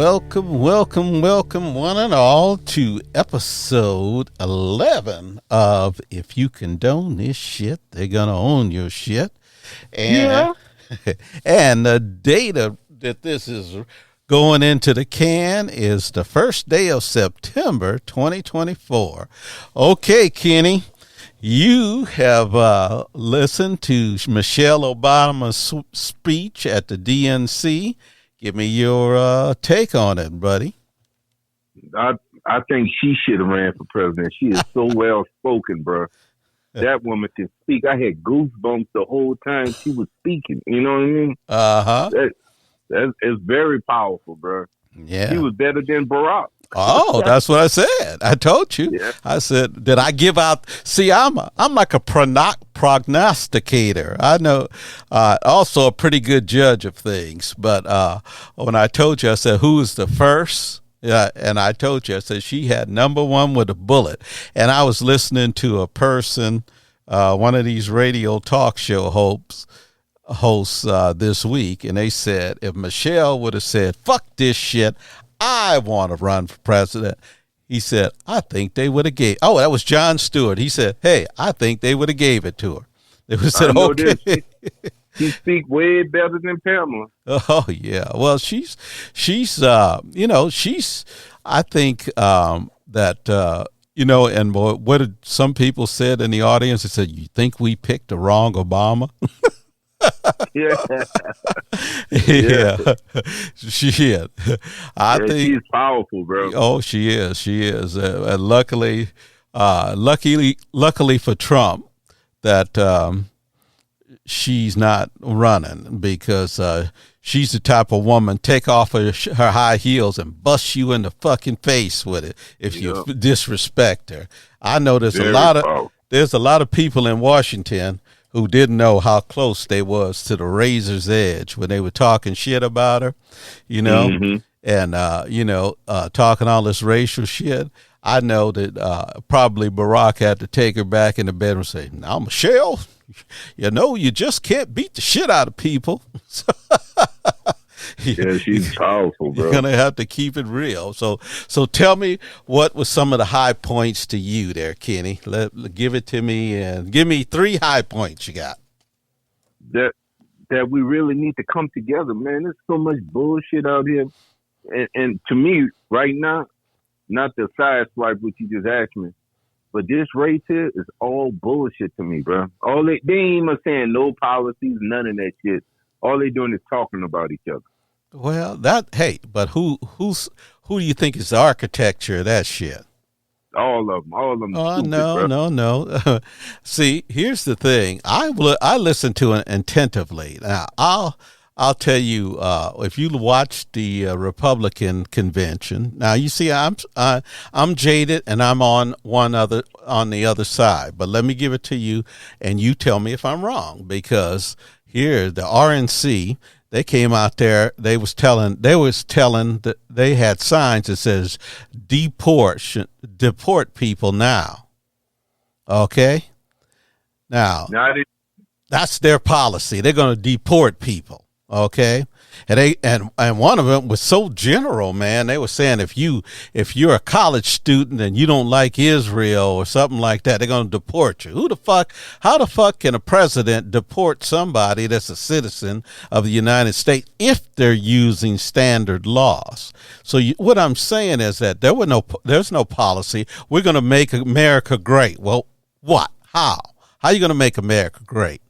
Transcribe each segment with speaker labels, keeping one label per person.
Speaker 1: Welcome, one and all, to episode 11 of If You Condone This Shit, They're Gonna Own Your Shit. And, and the data that this is going into the can is the first day of September 2024. Okay, Kenny, you have listened to Michelle Obama's speech at the DNC. Give me your take on it, buddy.
Speaker 2: I think she should have ran for president. She is so well spoken, bro. That woman can speak. I had goosebumps the whole time she was speaking. You know what I mean? That is very powerful, bro.
Speaker 1: Yeah,
Speaker 2: she was better than Barack.
Speaker 1: Oh, that's what I said. I told you. Yeah. I said, did I give out? See, I'm like a prognosticator. I know, also a pretty good judge of things. But when I told you, I said, who is the first? Yeah, and I told you, I said she had number one with a bullet. And I was listening to a person, one of these radio talk show hosts this week, and they said if Michelle would have said, "Fuck this shit, I want to run for president," he said, I think they would have gave. Oh, that was Jon Stewart. He said, hey, I think they would have gave it to her. They would have said, okay.
Speaker 2: She speaks way better than Pharma.
Speaker 1: Oh yeah. Well, she's I think that and what did some people said in the audience? They said, you think we picked the wrong Obama?
Speaker 2: Yeah.
Speaker 1: She is. I think
Speaker 2: she's powerful, bro.
Speaker 1: Oh, she is. Luckily for Trump that she's not running, because she's the type of woman take off her high heels and bust you in the fucking face with it if you disrespect her. I know there's a lot of people in Washington who didn't know how close they was to the razor's edge when they were talking shit about her, and talking all this racial shit. I know that probably Barack had to take her back in the bedroom and say, now, Michelle, you just can't beat the shit out of people.
Speaker 2: Yeah, she's powerful, bro.
Speaker 1: You're going to have to keep it real. So tell me, what was some of the high points to you there, Kenny? Give it to me, and give me 3 high points you got.
Speaker 2: That we really need to come together, man. There's so much bullshit out here. And to me, right now, not the side swipe which you just asked me, but this race here is all bullshit to me, bro. They ain't even saying no policies, none of that shit. All they doing is talking about each other.
Speaker 1: Well, but who do you think is the architecture of that shit?
Speaker 2: All of them.
Speaker 1: Oh,
Speaker 2: stupid,
Speaker 1: no. See, here's the thing. I listened to it attentively. Now, I'll tell you, if you watch the Republican convention, now you see, I'm jaded and I'm on the other side. But let me give it to you, and you tell me if I'm wrong, because here the RNC. They came out there. They was telling that they had signs that says deport people now. Okay, now that's their policy. They're going to deport people. Okay, and one of them was so general, man. They were saying if you're a college student and you don't like Israel or something like that, they're going to deport you. How the fuck can a president deport somebody that's a citizen of the United States if they're using standard laws? So what I'm saying is that there's no policy. We're going to make America great. Well, what? How are you going to make America great?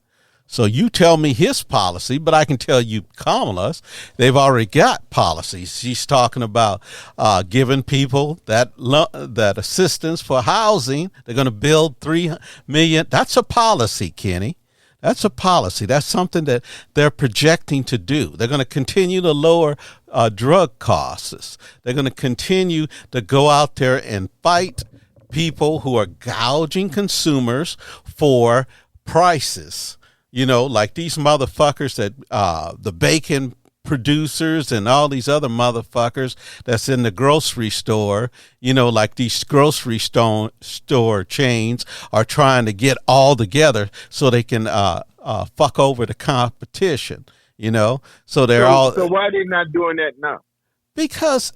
Speaker 1: So you tell me his policy, but I can tell you Kamala's. They've already got policies. She's talking about giving people that assistance for housing. They're going to build 3 million. That's a policy, Kenny. That's a policy. That's something that they're projecting to do. They're going to continue to lower drug costs. They're going to continue to go out there and fight people who are gouging consumers for prices. Like these motherfuckers that the bacon producers and all these other motherfuckers that's in the grocery store, like these grocery store chains are trying to get all together so they can fuck over the competition, So they're all.
Speaker 2: So why are they not doing that now?
Speaker 1: Because,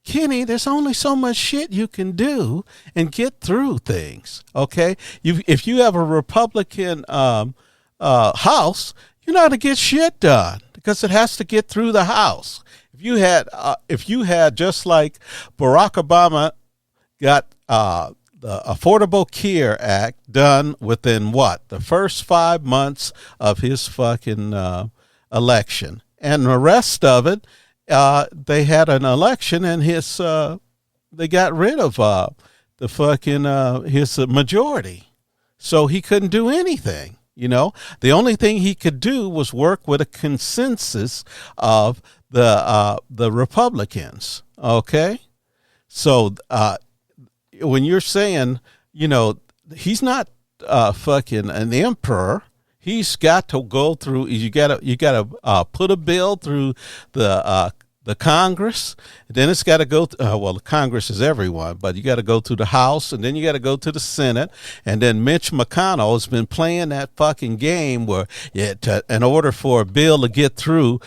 Speaker 1: Kenny, there's only so much shit you can do and get through things. Okay, if you have a Republican House, you're not gonna get shit done because it has to get through the House. If you had just like Barack Obama got the Affordable Care Act done within the first 5 months of his fucking election, and the rest of it, they had an election and they got rid of the fucking his majority, so he couldn't do anything. The only thing he could do was work with a consensus of the Republicans. Okay, so when you're saying, he's not fucking an emperor. He's got to go through. You gotta put a bill through the Congress. Then it's got to go. The Congress is everyone, but you got to go through the House, and then you got to go to the Senate. And then Mitch McConnell has been playing that fucking game where, in order for a bill to get through,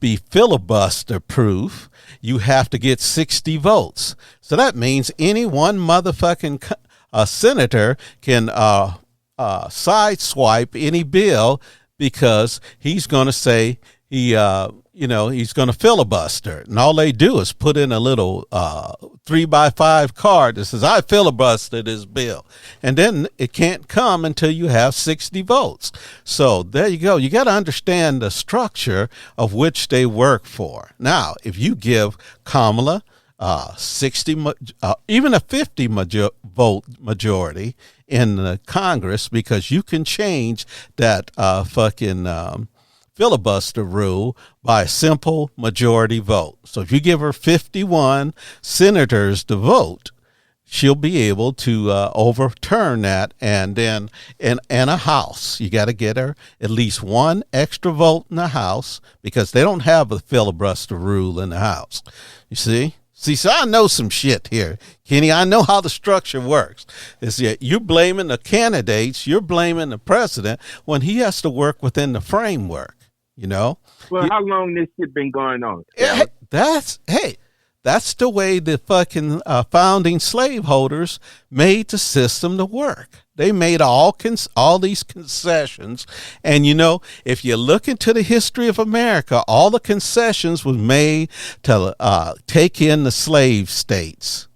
Speaker 1: be filibuster proof, you have to get 60 votes. So that means any one motherfucking senator can sideswipe any bill because he's going to say he's going to filibuster. And all they do is put in a little 3x5 card that says, I filibustered this bill. And then it can't come until you have 60 votes. So there you go. You got to understand the structure of which they work for. Now, if you give Kamala 60, even a 50 vote majority in the Congress, because you can change that filibuster rule by a simple majority vote. So if you give her 51 senators to vote, she'll be able to overturn that. And then in a House, you got to get her at least one extra vote in the House, because they don't have a filibuster rule in the House. You see? So I know some shit here, Kenny. I know how the structure works. You're blaming the candidates, you're blaming the president when he has to work within the framework, Well,
Speaker 2: how long this shit been going on?
Speaker 1: That's the way the fucking founding slaveholders made the system to work. They made all these concessions. And, if you look into the history of America, all the concessions was made to take in the slave states.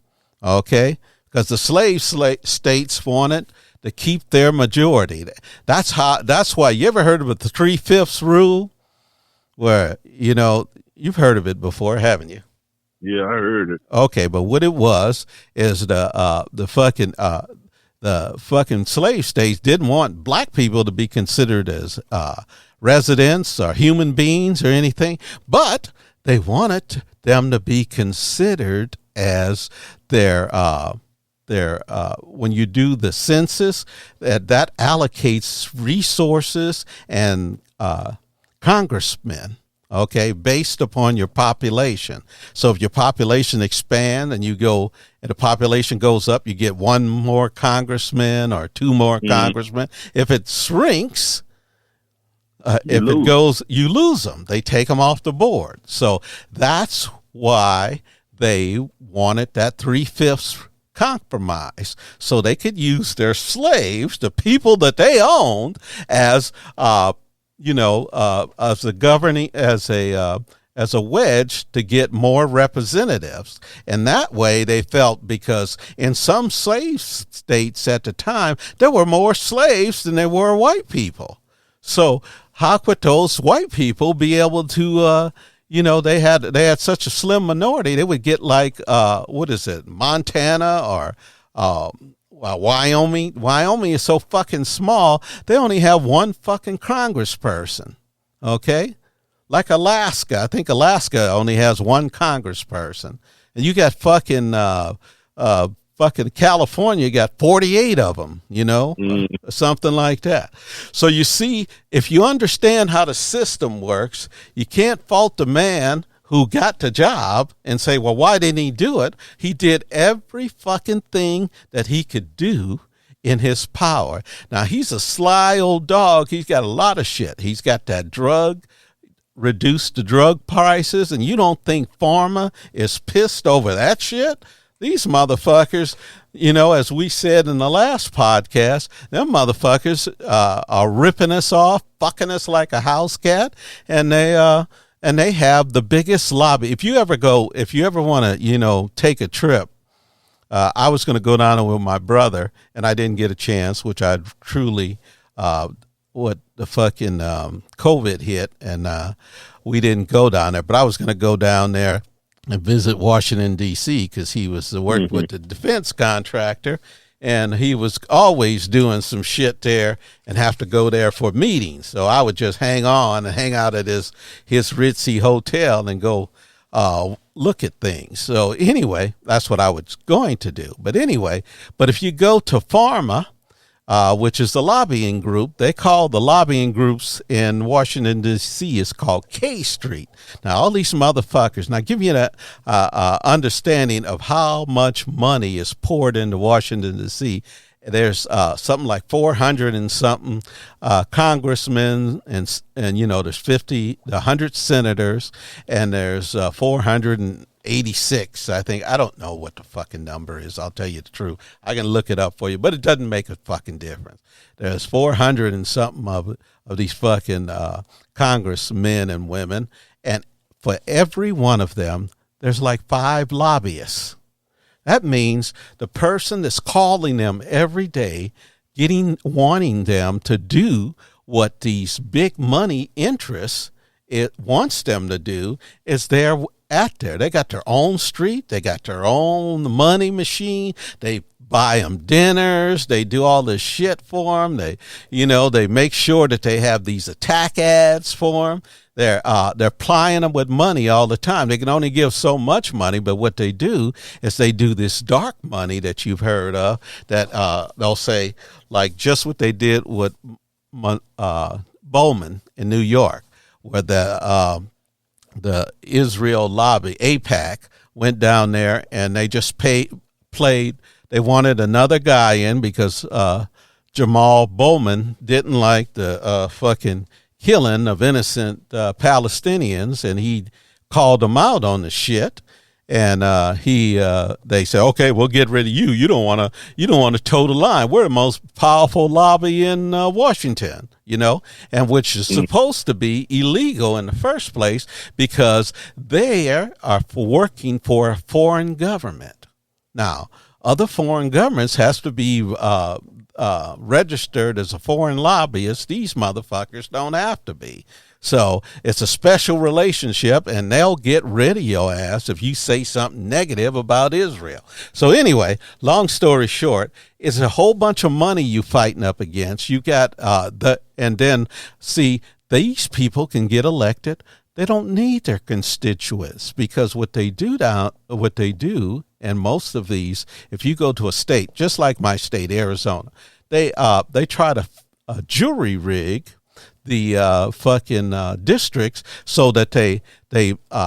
Speaker 1: Okay? Because the slave states wanted to keep their majority. That's why you ever heard of the 3/5 rule? Where, you've heard of it before, haven't you?
Speaker 2: Yeah, I heard it.
Speaker 1: Okay, but what it was is the fucking slave states didn't want black people to be considered as residents or human beings or anything, but they wanted them to be considered as their when you do the census, that allocates resources and congressmen, okay, based upon your population. So if your population expands and the population goes up, you get one more congressman or two more congressmen. If it shrinks, you lose them. They take them off the board. So that's why they wanted that 3/5 compromise, so they could use their slaves, the people that they owned, as as a wedge to get more representatives. And that way they felt, because in some slave states at the time, there were more slaves than there were white people. So how could those white people be able to, they had such a slim minority, they would get like, Montana or Wyoming. Wyoming is so fucking small, they only have one fucking congressperson. Okay? Like Alaska. I think Alaska only has one congressperson. And you got fucking California, you got 48 of them, something like that. So you see, if you understand how the system works, you can't fault the man who got the job and say, well, why didn't he do it? He did every fucking thing that he could do in his power. Now, he's a sly old dog. He's got a lot of shit. He's got that drug reduce the drug prices, and you don't think Pharma is pissed over that shit? These motherfuckers, as we said in the last podcast, them motherfuckers are ripping us off, fucking us like a house cat, and they have the biggest lobby. If you ever want to, take a trip, I was going to go down there with my brother, and I didn't get a chance, which I truly, what the fucking COVID hit, and we didn't go down there. But I was going to go down there and visit Washington, D.C., because he was working with the defense contractor, and he was always doing some shit there and have to go there for meetings. So I would just hang on and hang out at his ritzy hotel and go look at things. So anyway, that's what I was going to do. But if you go to Pharma, which is the lobbying group, they call the lobbying groups in Washington, D.C. is called K Street. Now, all these motherfuckers, now give you an understanding of how much money is poured into Washington, D.C. There's something like 400 and something congressmen, and there's 100 senators, and there's 486, I think. I don't know what the fucking number is. I'll tell you the truth. I can look it up for you, but it doesn't make a fucking difference. There's 400 and something of these fucking congressmen and women, and for every one of them, there's like 5 lobbyists. That means the person that's calling them every day, wanting them to do what these big money interests it wants them to do, is they're at there. They got their own street. They got their own money machine. They buy them dinners. They do all this shit for them. They make sure that they have these attack ads for them. They're plying them with money all the time. They can only give so much money, but what they do is they do this dark money that you've heard of, that they'll say, like just what they did with Bowman in New York, where the Israel lobby, AIPAC, went down there and they just played. They wanted another guy in because Jamal Bowman didn't like the fucking killing of innocent Palestinians, and he called them out on the shit. And they said, okay, we'll get rid of you. You don't want to toe the line. We're the most powerful lobby in Washington, and which is supposed to be illegal in the first place because they are working for a foreign government. Now, other foreign governments has to be registered as a foreign lobbyist. These motherfuckers don't have to be. So it's a special relationship, and they'll get rid of your ass if you say something negative about Israel. So anyway, long story short, it's a whole bunch of money you fighting up against. You got these people can get elected. They don't need their constituents, because what they do, and most of these, if you go to a state, just like my state, Arizona, they try to jury rig the fucking districts so that they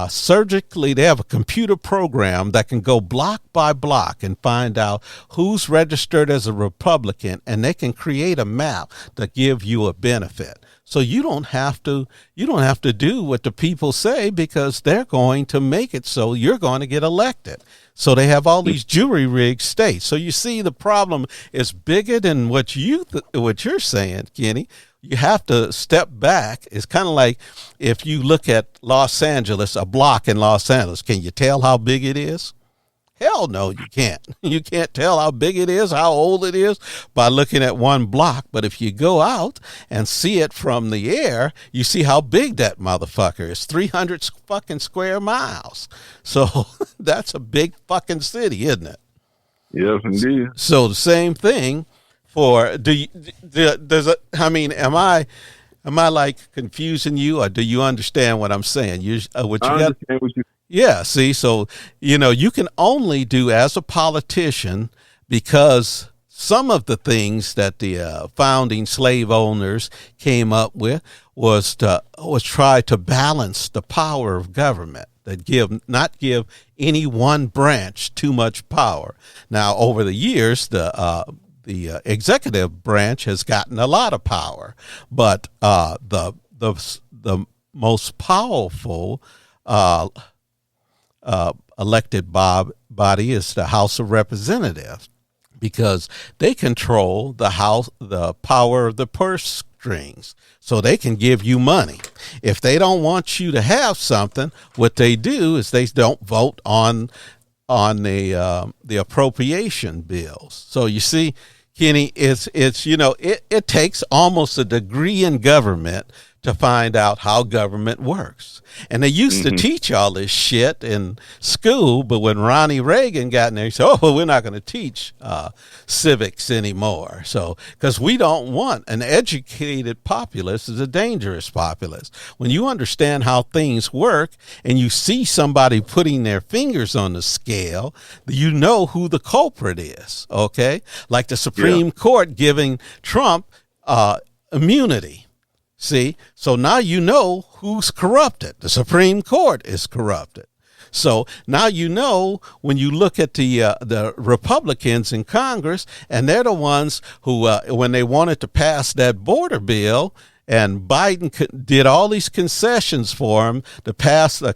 Speaker 1: surgically, they have a computer program that can go block by block and find out who's registered as a Republican, and they can create a map that give you a benefit. So you don't have to do what the people say, because they're going to make it so you're going to get elected. So they have all these jury rigged states. So you see, the problem is bigger than what you're saying, Kenny. You have to step back. It's kind of like if you look at Los Angeles, a block in Los Angeles. Can you tell how big it is? Hell no, you can't. You can't tell how big it is, how old it is by looking at one block. But if you go out and see it from the air, you see how big that motherfucker is. 300 fucking square miles. So that's a big fucking city, isn't it?
Speaker 2: Yes, indeed.
Speaker 1: So the same thing for, am I like confusing you, or do you understand what I'm saying?
Speaker 2: I understand what you.
Speaker 1: Yeah, see, so, you can only do as a politician, because some of the things that the founding slave owners came up with was try to balance the power of government, that not give any one branch too much power. Now, over the years, the executive branch has gotten a lot of power, but the most powerful elected body is the House of Representatives, because they control the power of the purse strings. So they can give you money. If they don't want you to have something, what they do is they don't vote on the appropriation bills. So you see, Kenny, it takes almost a degree in government to find out how government works. And they used to teach all this shit in school, but when Ronnie Reagan got in there, he said, oh, we're not going to teach civics anymore. So, because we don't want an educated populace is a dangerous populace. When you understand how things work and you see somebody putting their fingers on the scale, you know who the culprit is, okay? Like the Supreme Court giving Trump immunity. See, so now you know who's corrupted. The Supreme Court is corrupted. So now you know when you look at the Republicans in Congress, and they're the ones who, when they wanted to pass that border bill, and Biden did all these concessions for him to pass the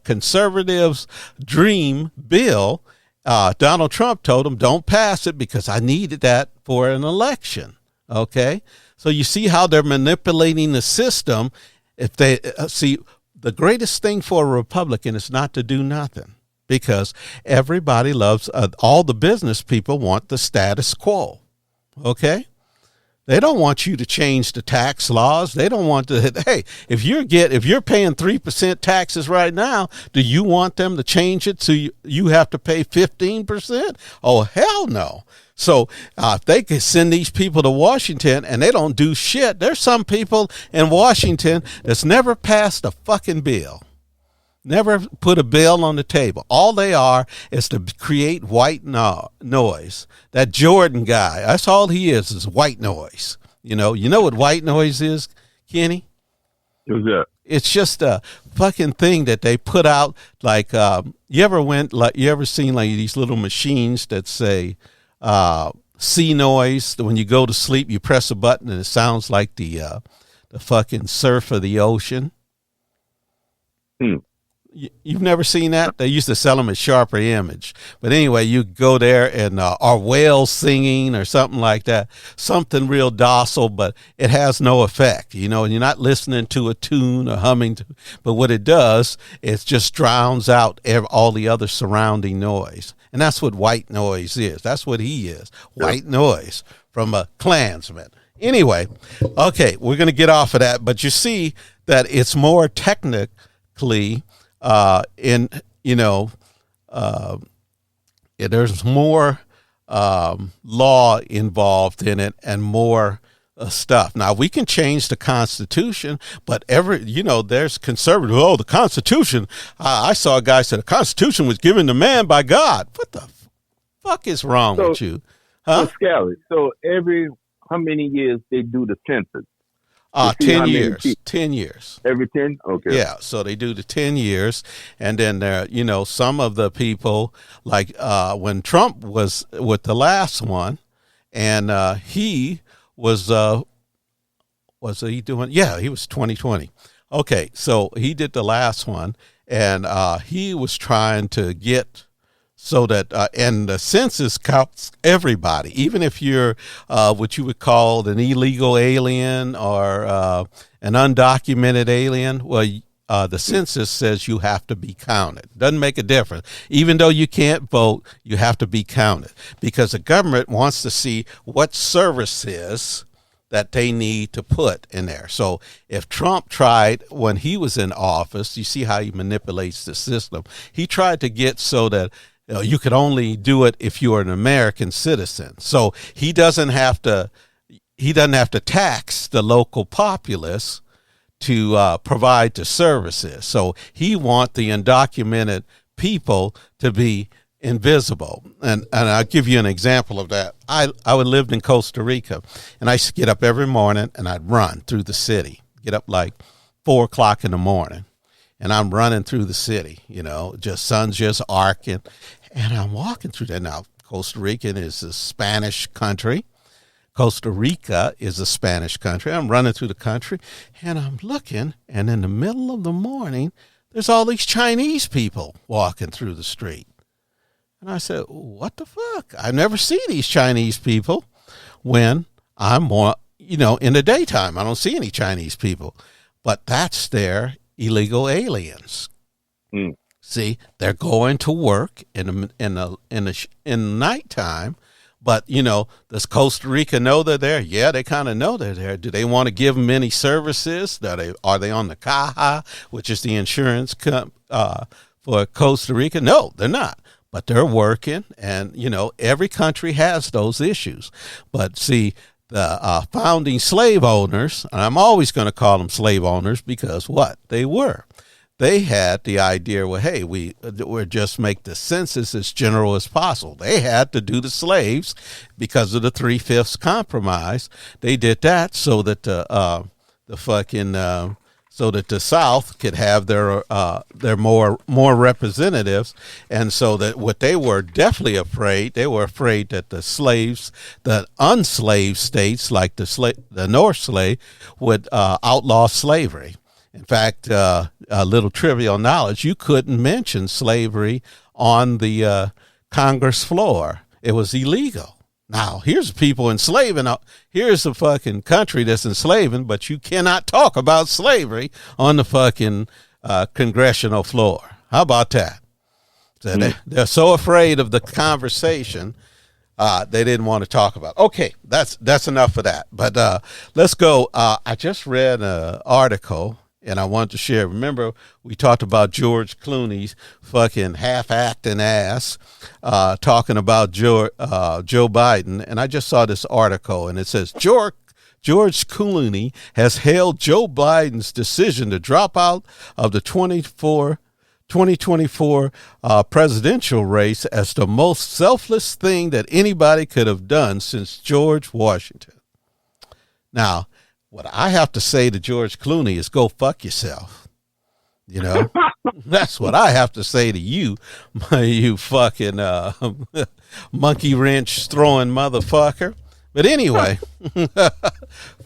Speaker 1: conservatives' dream bill, Donald Trump told him, don't pass it because I needed that for an election. Okay? So you see how they're manipulating the system. If they see, the greatest thing for a Republican is not to do nothing, because everybody loves, all the business people want the status quo. Okay? They don't want you to change the tax laws. They don't want to, hey, if you're paying 3% taxes right now, do you want them to change it so you have to pay 15%? Oh, hell no. So if they could send these people to Washington and they don't do shit, there's some people in Washington that's never passed a fucking bill, never put a bill on the table. All they are is to create white noise. That Jordan guy, that's all he is white noise. You know what white noise is, Kenny?
Speaker 2: Who's that?
Speaker 1: It's just a fucking thing that they put out. Like, you ever seen like these little machines that say, sea noise? When you go to sleep, you press a button and it sounds like the fucking surf of the ocean. You've never seen that? They used to sell them at Sharper Image. But anyway, you go there and are whales singing or something like that. Something real docile, but it has no effect, and you're not listening to a tune or humming. But what it does, it just drowns out all the other surrounding noise. And that's what white noise is. That's what he is. White noise from a Klansman. Anyway, okay, we're going to get off of that. But you see that it's more technically there's more law involved in it and more stuff. Now, we can change the Constitution, but there's conservative. Oh, the Constitution. I saw a guy say the Constitution was given to man by God. What the fuck is wrong with you? Huh?
Speaker 2: So, Scally, how many years they do the census?
Speaker 1: 10 years. 10 years.
Speaker 2: Every 10? Okay.
Speaker 1: Yeah, so they do the 10 years. And then there, some of the people, like when Trump was with the last one, and he was he doing? Yeah, he was 2020. Okay, so he did the last one, and he was trying to get so that, and the census counts everybody, even if you're what you would call an illegal alien or an undocumented alien. Well, the census says you have to be counted. Doesn't make a difference. Even though you can't vote, you have to be counted, because the government wants to see what services that they need to put in there. So if Trump tried, when he was in office, you see how he manipulates the system. He tried to get so that you could only do it if you are an American citizen. So he doesn't have to tax the local populace to provide the services. So he wants the undocumented people to be invisible. And I'll give you an example of that. I lived in Costa Rica, and I used to get up every morning and I'd run through the city, get up like 4 o'clock in the morning. And I'm running through the city, sun's just arcing. And I'm walking through there. Now, Costa Rican is a Spanish country. Costa Rica is a Spanish country. I'm running through the country, and I'm looking, and in the middle of the morning, there's all these Chinese people walking through the street. And I said, what the fuck? I never see these Chinese people when I'm more, in the daytime. I don't see any Chinese people. But that's their illegal aliens.
Speaker 2: Mm.
Speaker 1: See, they're going to work in nighttime. But, does Costa Rica know they're there? Yeah, they kind of know they're there. Do they want to give them any services? Are they on the Caja, which is the insurance for Costa Rica? No, they're not. But they're working, and, every country has those issues. But see, the founding slave owners, and I'm always going to call them slave owners because what? They were. They had the idea, well, hey, we'll just make the census as general as possible. They had to do the slaves because of the 3/5 compromise. They did that so that so that the South could have their more representatives, and so that what they were definitely afraid, they were afraid that the slaves, the unslaved states like the North slave, would outlaw slavery. In fact, a little trivial knowledge, you couldn't mention slavery on the Congress floor. It was illegal. Now, here's people enslaving. Here's a fucking country that's enslaving, but you cannot talk about slavery on the fucking congressional floor. How about that? So they're so afraid of the conversation, they didn't want to talk about it. Okay, that's enough of that. But let's go. I just read an article, and I wanted to share. Remember, we talked about George Clooney's fucking half-acting ass talking about Joe Biden. And I just saw this article, and it says, George Clooney has hailed Joe Biden's decision to drop out of the 2024 presidential race as the most selfless thing that anybody could have done since George Washington. Now, what I have to say to George Clooney is go fuck yourself. That's what I have to say to you, you fucking monkey wrench throwing motherfucker. But anyway,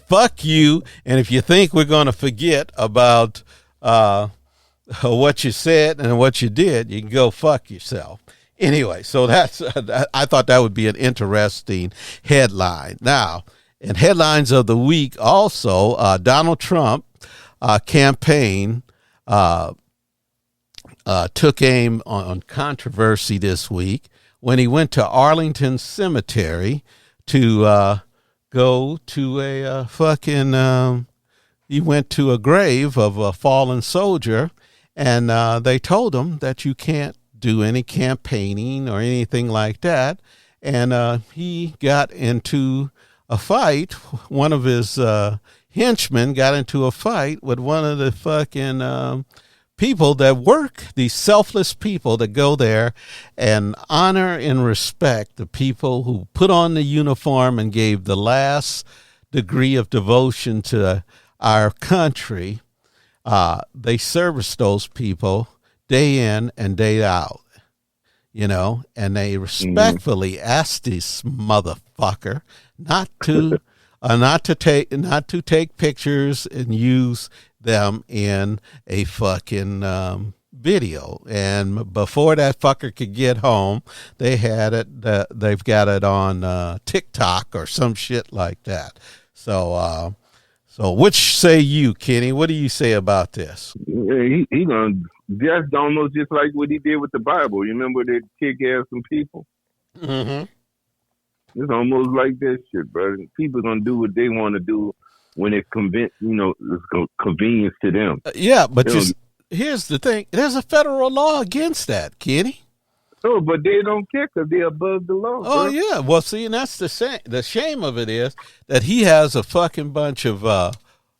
Speaker 1: fuck you. And if you think we're going to forget about what you said and what you did, you can go fuck yourself. Anyway, so that's I thought that would be an interesting headline. Now, in headlines of the week, also, Donald Trump campaign took aim on controversy this week when he went to Arlington Cemetery to go to a he went to a grave of a fallen soldier, and they told him that you can't do any campaigning or anything like that. And he got into a fight. One of his henchmen got into a fight with one of the fucking people that work, these selfless people that go there and honor and respect the people who put on the uniform and gave the last degree of devotion to our country. They service those people day in and day out, and they respectfully ask this motherfucker not to take pictures and use them in a fucking video. And before that fucker could get home, they had it. They've got it on TikTok or some shit like that. So which say you, Kenny? What do you say about this?
Speaker 2: He gonna just almost just like what he did with the Bible. You remember that kick ass some people?
Speaker 1: Mm-hmm.
Speaker 2: It's almost like that shit, bro. People gonna do what they want to do when it's convenience to them.
Speaker 1: Yeah, but here's the thing: there's a federal law against that, Kenny.
Speaker 2: Oh, but they don't care because they're above the law.
Speaker 1: Oh,
Speaker 2: bro.
Speaker 1: yeah. Well, see, and that's the shame of it is that he has a fucking bunch of.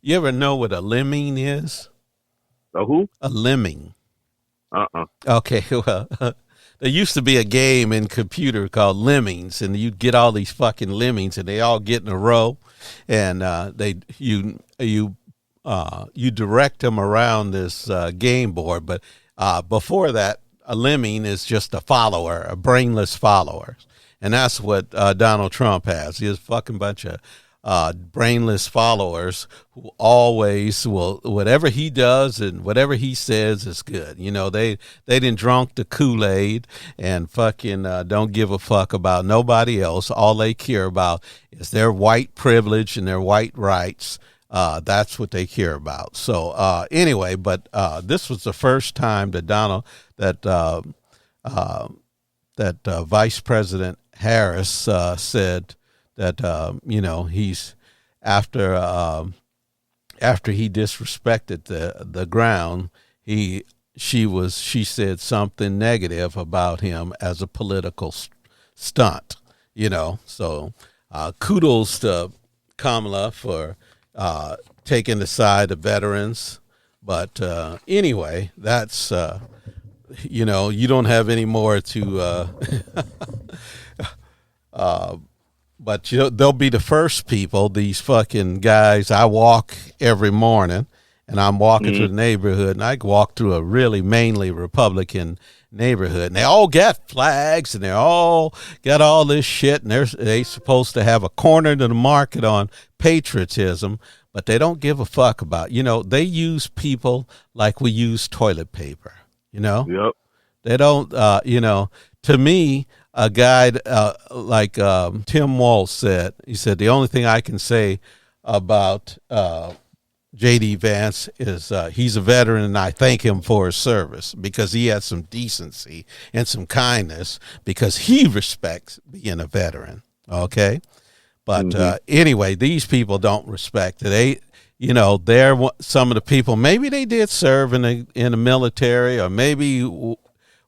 Speaker 1: You ever know what a lemming is?
Speaker 2: A who?
Speaker 1: A lemming.
Speaker 2: Okay,
Speaker 1: well. There used to be a game in computer called Lemmings, and you'd get all these fucking lemmings, and they all get in a row, and you direct them around this game board. But before that, a lemming is just a follower, a brainless follower, And that's what Donald Trump has. He has a fucking bunch of brainless followers who always will, whatever he does and whatever he says is good. You know, they done drunk the Kool-Aid and fucking don't give a fuck about nobody else. All they care about is their white privilege and their white rights. That's what they care about. So anyway, but this was the first time that that Vice President Harris said that he's after he disrespected the ground, she said something negative about him as a political stunt. So kudos to Kamala for taking the side of veterans. But anyway, that's you don't have any more to but they'll be the first people, these fucking guys. I walk every morning and I'm walking through the neighborhood, and I walk through a really mainly Republican neighborhood, and they all got flags and they all got all this shit, and they supposed to have a corner to the market on patriotism, but they don't give a fuck about, they use people like we use toilet paper,
Speaker 2: Yep.
Speaker 1: They don't, to me, a guy like Tim Walz said, he said, the only thing I can say about J.D. Vance is he's a veteran, and I thank him for his service because he has some decency and some kindness because he respects being a veteran. Okay. But anyway, these people don't respect it. They're some of the people, maybe they did serve in the military or maybe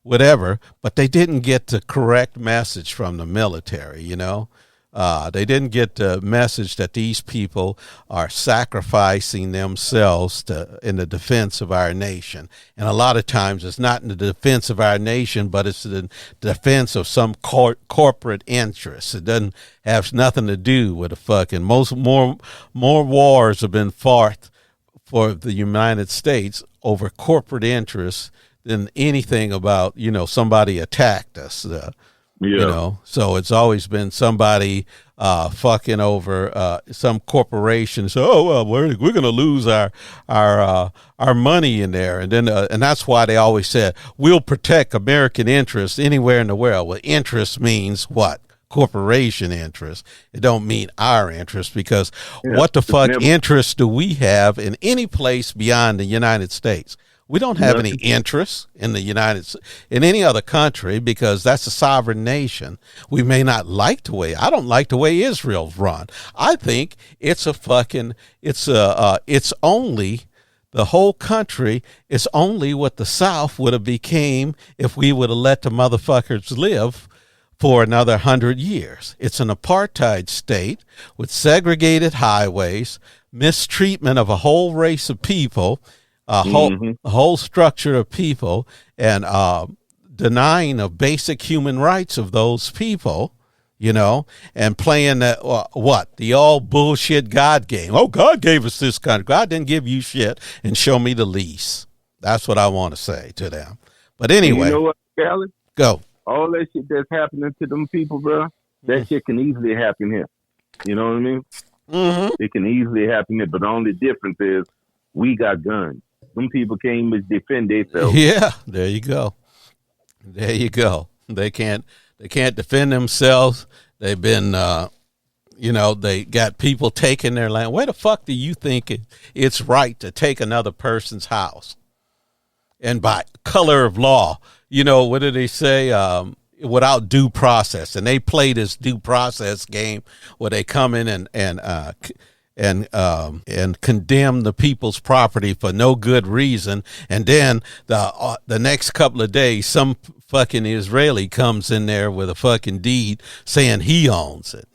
Speaker 1: whatever, but they didn't get the correct message from the military, They didn't get the message that these people are sacrificing themselves in the defense of our nation. And a lot of times it's not in the defense of our nation, but it's the defense of some corporate interests. It doesn't have nothing to do with the fucking more wars have been fought for the United States over corporate interests than anything about, somebody attacked us. So it's always been somebody fucking over some corporation. So, oh well, we're going to lose our money in there, and then and that's why they always said we'll protect American interests anywhere in the world. Well, interest means what? Corporation interest. It don't mean our interest, because what the fuck interest do we have in any place beyond the United States? We don't have any interest in in any other country, because that's a sovereign nation. We may not like I don't like the way Israel's run. I think it's only the whole country. It's only what the South would have became if we would have let the motherfuckers live for another 100 years. It's an apartheid state with segregated highways, mistreatment of a whole race of people, a whole structure of people, and denying of basic human rights of those people, and playing that, the all bullshit God game. Oh, God gave us this country. God didn't give you shit, and show me the lease. That's what I want to say to them. But anyway.
Speaker 2: You know what, Callie?
Speaker 1: Go.
Speaker 2: All that shit that's happening to them people, bro, that shit can easily happen here. You know what I mean? It can easily happen here, but the only difference is we got guns. Some people can't even defend themselves.
Speaker 1: Yeah, there you go. There you go. They can't defend themselves. They've been, they got people taking their land. Where the fuck do you think it's right to take another person's house? And by color of law, what do they say? Without due process. And they play this due process game where they come in and condemn the people's property for no good reason, and then the next couple of days, some fucking Israeli comes in there with a fucking deed saying he owns it.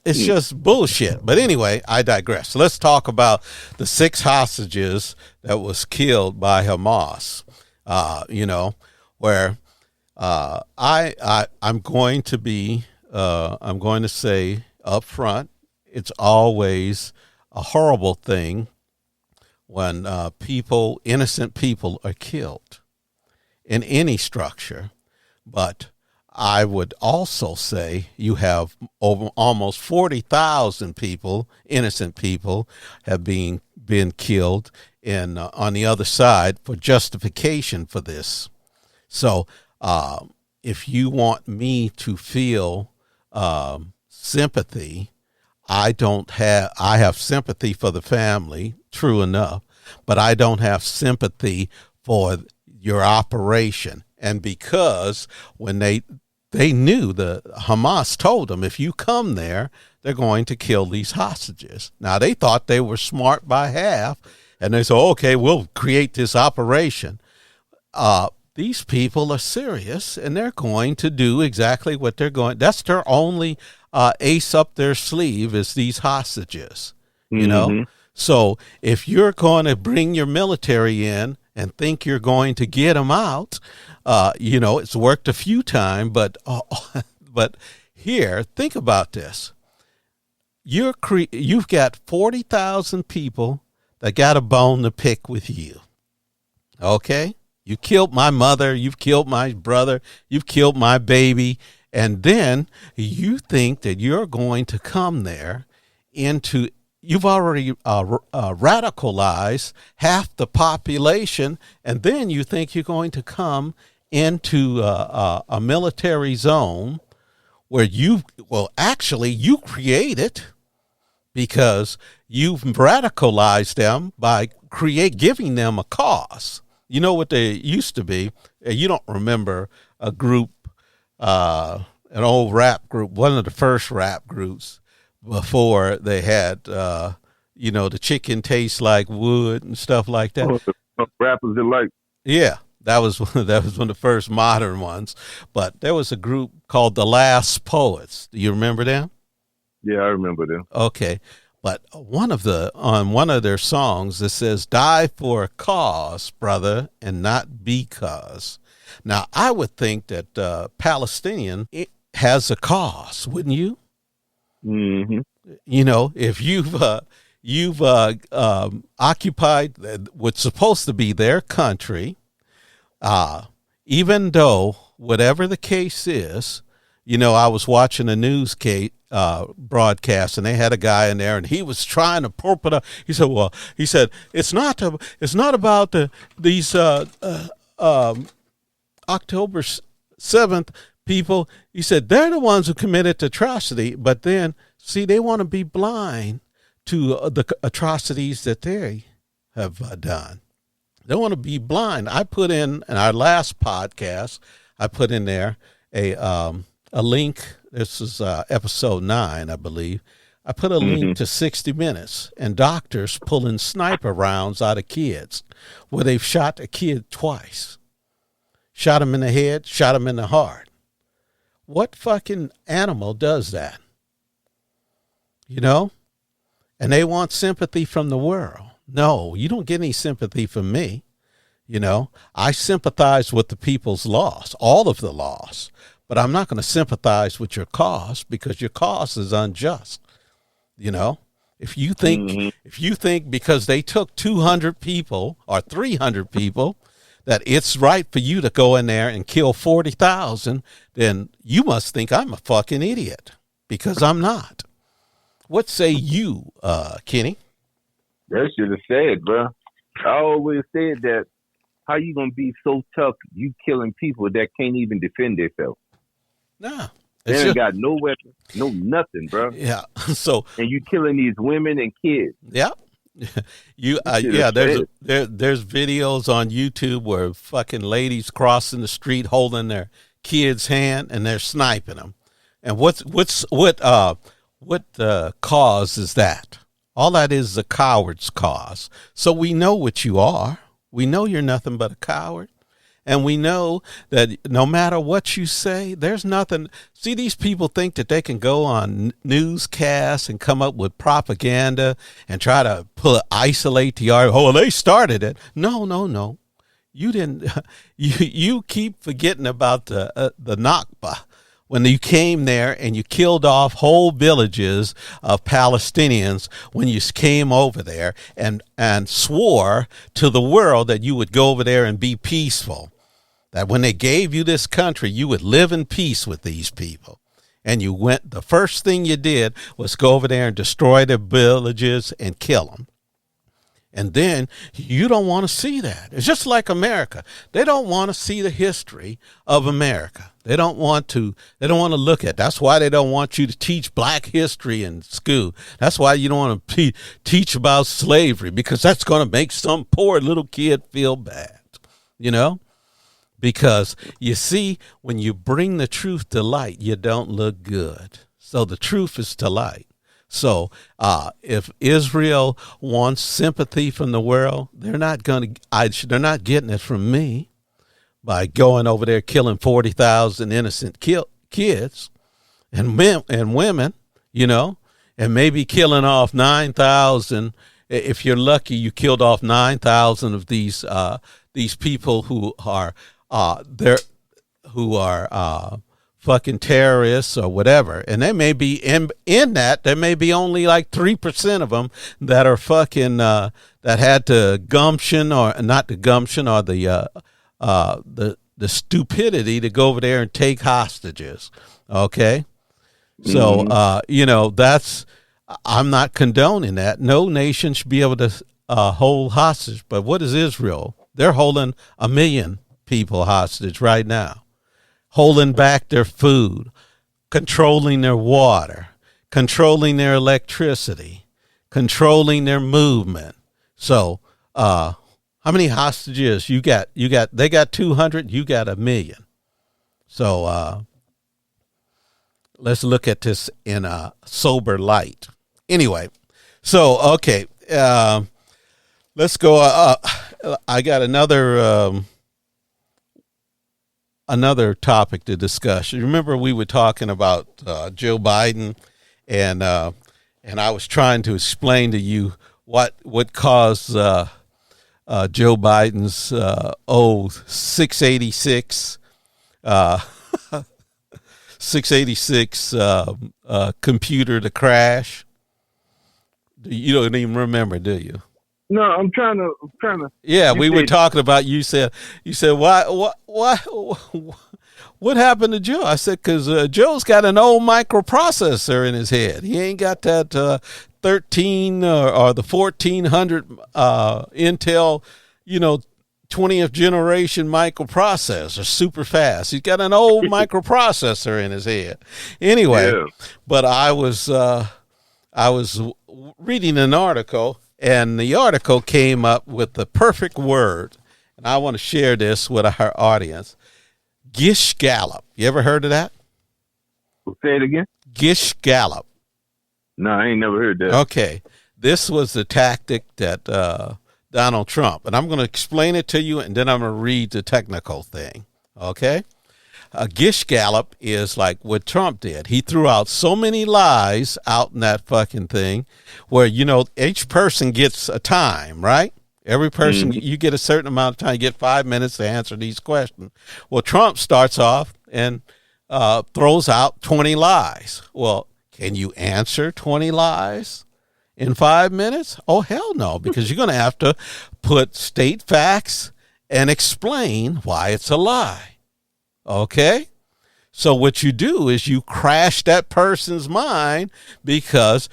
Speaker 1: It's just bullshit. But anyway, I digress. Let's talk about the 6 hostages that was killed by Hamas. Where I'm going to say up front, it's always a horrible thing when innocent people are killed in any structure. But I would also say you have over almost 40,000 people, innocent people, have been killed on the other side for justification for this. So if you want me to feel sympathy, I have sympathy for the family, true enough, but I don't have sympathy for your operation. And because when they knew, the Hamas told them, if you come there, they're going to kill these hostages. Now, they thought they were smart by half, and they said, okay, we'll create this operation. These people are serious, and they're going to do exactly what they're going. That's their only ace up their sleeve, is these hostages, you know? So if you're going to bring your military in and think you're going to get them out, it's worked a few times, but here, think about this. You've got 40,000 people that got a bone to pick with you. Okay? You killed my mother, you've killed my brother, you've killed my baby, and then you think that you're going to come there you've already radicalized half the population, and then you think you're going to come into a military zone where you create it, because you've radicalized them by giving them a cause. You know what they used to be? You don't remember a group, an old rap group, one of the first rap groups before they had, the chicken tastes like wood and stuff like that.
Speaker 2: Rappers are like.
Speaker 1: Yeah, that was one of the first modern ones. But there was a group called the Last Poets. Do you remember them?
Speaker 2: Yeah, I remember them.
Speaker 1: Okay. But on one of their songs, it says, "Die for a cause, brother, and not because." Now, I would think that Palestinian has a cause, wouldn't you?
Speaker 2: Mm-hmm.
Speaker 1: If you've occupied what's supposed to be their country, even though whatever the case is, I was watching a news broadcast, and they had a guy in there, and he was trying to pump it up. He said, it's not about these October 7th people. He said they're the ones who committed the atrocity, but then see, they want to be blind to the atrocities that they have done. They want to be blind. I put in our last podcast, I put in there a link. This is episode 9, I believe. I put a link to 60 Minutes and doctors pulling sniper rounds out of kids, where they've shot a kid twice. Shot him in the head, shot him in the heart. What fucking animal does that? And they want sympathy from the world. No, you don't get any sympathy from me. I sympathize with the people's loss, all of the loss, but I'm not going to sympathize with your cause, because your cause is unjust. If you think because they took 200 people or 300 people that it's right for you to go in there and kill 40,000, then you must think I'm a fucking idiot, because I'm not. What say you, Kenny?
Speaker 2: That should have said, bro. I always said that. How you gonna be so tough? You killing people that can't even defend themselves.
Speaker 1: Nah,
Speaker 2: they ain't got no weapon, no nothing, bro.
Speaker 1: Yeah. So
Speaker 2: and you killing these women and kids.
Speaker 1: Yeah. There's videos on YouTube where fucking ladies crossing the street holding their kid's hand and they're sniping them. And what cause is that? All that is a coward's cause. So we know what you are. We know you're nothing but a coward. And we know that no matter what you say, there's nothing. See, these people think that they can go on newscasts and come up with propaganda and try to isolate the argument. Oh, well, they started it. No. You didn't. You keep forgetting about the Nakba, when you came there and you killed off whole villages of Palestinians when you came over there and swore to the world that you would go over there and be peaceful. that when they gave you this country, you would live in peace with these people. And you went, the first thing you did was go over there and destroy their villages and kill them. And then you don't want to see that. It's just like America. They don't want to see the history of America. They don't want to look at it. That's why they don't want you to teach black history in school. That's why you don't want to teach about slavery, because that's going to make some poor little kid feel bad, you know? Because you see, when you bring the truth to light, you don't look good. So the truth is to light. So if Israel wants sympathy from the world, they're not getting it from me by going over there killing 40,000 innocent kids and women, you know, and maybe killing off 9,000. If you're lucky, you killed off 9,000 of these people who are fucking terrorists or whatever. And they may be in that, there may be only like 3% of them that are fucking, that had the gumption, or not the gumption, or the stupidity to go over there and take hostages. Okay. So, you know, I'm not condoning that. No nation should be able to hold hostage. But what is Israel? They're holding 1 million people hostage right now, holding back their food, controlling their water, controlling their electricity, controlling their movement. So, how many hostages you got? They got 200, you got 1 million. So, let's look at this in a sober light. Anyway, so, okay, let's go. I got another topic to discuss. You remember we were talking about Joe Biden, and I was trying to explain to you what caused Joe Biden's 686 computer to crash. You don't even remember, do you?
Speaker 2: No, I'm trying to.
Speaker 1: Yeah, we were talking about. You said why what happened to Joe? I said because Joe's got an old microprocessor in his head. He ain't got that 13 or the 1400 Intel, 20th generation microprocessor, super fast. He's got an old microprocessor in his head. Anyway, yeah. But I was reading an article. And the article came up with the perfect word, and I want to share this with our audience. Gish Gallop. You ever heard of that?
Speaker 2: Say it again.
Speaker 1: Gish Gallop.
Speaker 2: No, I ain't never heard that.
Speaker 1: Okay. This was the tactic that Donald Trump, and I'm going to explain it to you, and then I'm going to read the technical thing. Okay? Gish Gallop is like what Trump did. He threw out so many lies out in that fucking thing where, each person gets a time, right? Every person, you get a certain amount of time. You get 5 minutes to answer these questions. Well, Trump starts off and throws out 20 lies. Well, can you answer 20 lies in 5 minutes? Oh, hell no, because you're going to have to put state facts and explain why it's a lie. Okay, so what you do is you crash that person's mind because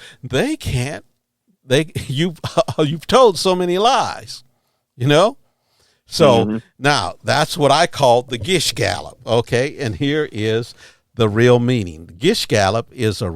Speaker 1: you've told so many lies, So now that's what I call the Gish Gallop. Okay, and here is the real meaning. The Gish Gallop is a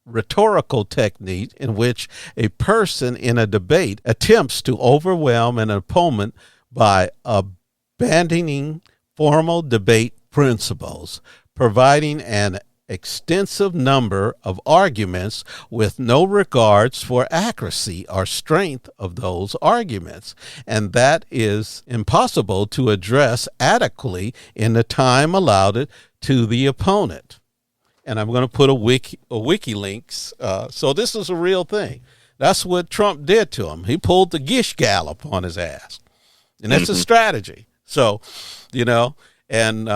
Speaker 1: rhetorical technique in which a person in a debate attempts to overwhelm an opponent by abandoning formal debate principles, providing an extensive number of arguments with no regards for accuracy or strength of those arguments, and that is impossible to address adequately in the time allowed to the opponent. And I'm going to put a wiki links. So this is a real thing. That's what Trump did to him. He pulled the Gish Gallop on his ass, and that's a strategy. So, and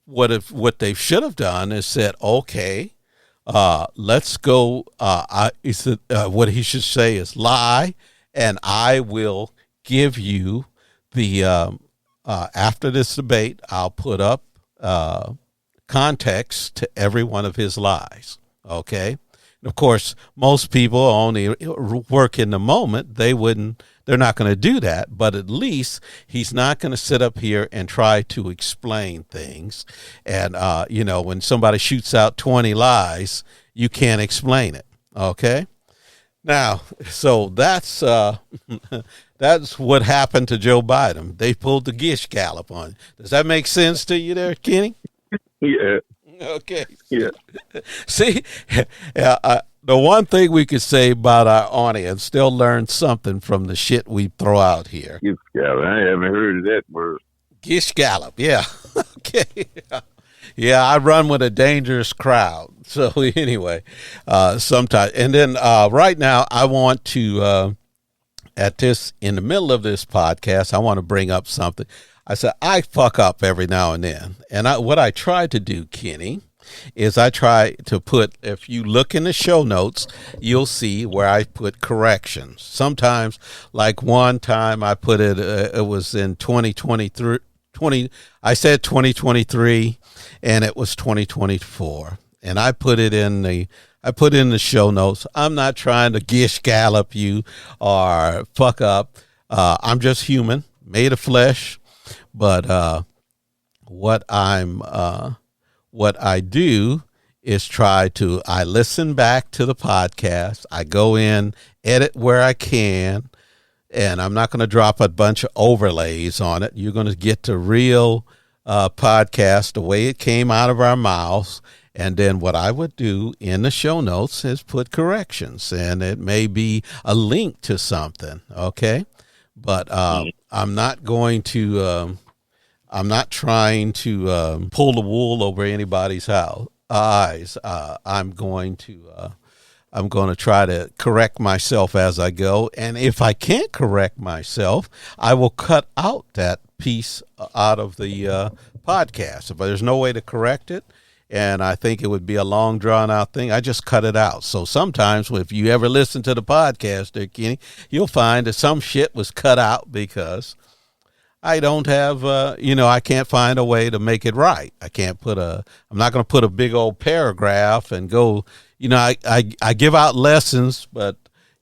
Speaker 1: what they should have done is said, okay, let's go. What he should say is lie, and I will give you the after this debate, I'll put up context to every one of his lies. Okay. Of course, most people only work in the moment. They're not going to do that, but at least he's not going to sit up here and try to explain things. And, when somebody shoots out 20 lies, you can't explain it. Okay. Now, so that's that's what happened to Joe Biden. They pulled the Gish Gallop on. Does that make sense to you there, Kenny?
Speaker 2: Yeah.
Speaker 1: Okay.
Speaker 2: Yeah.
Speaker 1: See, the one thing we could say about our audience, they'll learn something from the shit we throw out here.
Speaker 2: Gish Gallop. I haven't heard of that word.
Speaker 1: Gish Gallop. Yeah. Okay. Yeah, I run with a dangerous crowd. So anyway, sometimes, and then right now I want to, in the middle of this podcast, I want to bring up something. I said, I fuck up every now and then. And what I try to do, Kenny, is I try to put, if you look in the show notes, you'll see where I put corrections. Sometimes, like one time I put it was in 2023, I said 2023 and it was 2024. And I put it in the show notes. I'm not trying to Gish Gallop you or fuck up. I'm just human, made of flesh. But what I do is I listen back to the podcast. I go in, edit where I can, and I'm not going to drop a bunch of overlays on it. You're going to get the real podcast, the way it came out of our mouths. And then what I would do in the show notes is put corrections, and it may be a link to something. Okay. But I'm not going to. I'm not trying to pull the wool over anybody's eyes. I'm going to try to correct myself as I go, and if I can't correct myself, I will cut out that piece out of the podcast. If there's no way to correct it, and I think it would be a long, drawn-out thing, I just cut it out. So sometimes if you ever listen to the podcast there, Kenny, you'll find that some shit was cut out because I don't have, I can't find a way to make it right. I'm not going to put a big old paragraph and go, I give out lessons, but,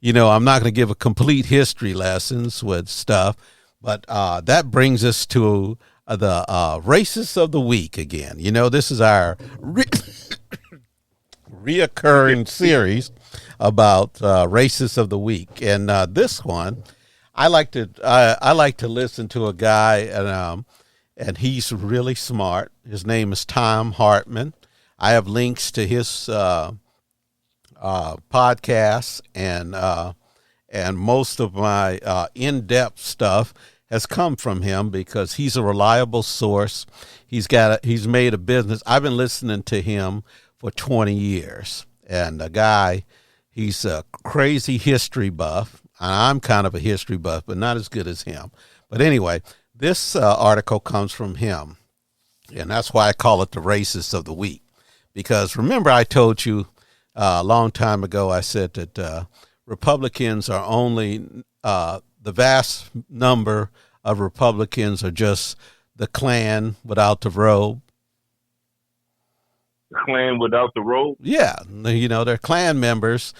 Speaker 1: I'm not going to give a complete history lessons with stuff. But that brings us to the racists of the week again. This is our reoccurring series about racists of the week, and this one, I like to listen to a guy, and he's really smart. His name is Tom Hartman. I have links to his podcasts, and most of my in-depth stuff has come from him because he's a reliable source. He's made a business. I've been listening to him for 20 years. And the guy, he's a crazy history buff. I'm kind of a history buff, but not as good as him. But anyway, this article comes from him. And that's why I call it the racist of the week. Because remember I told you a long time ago, I said that Republicans are only the vast number of Republicans are just the Klan without the robe.
Speaker 2: Klan without the robe?
Speaker 1: Yeah, their Klan members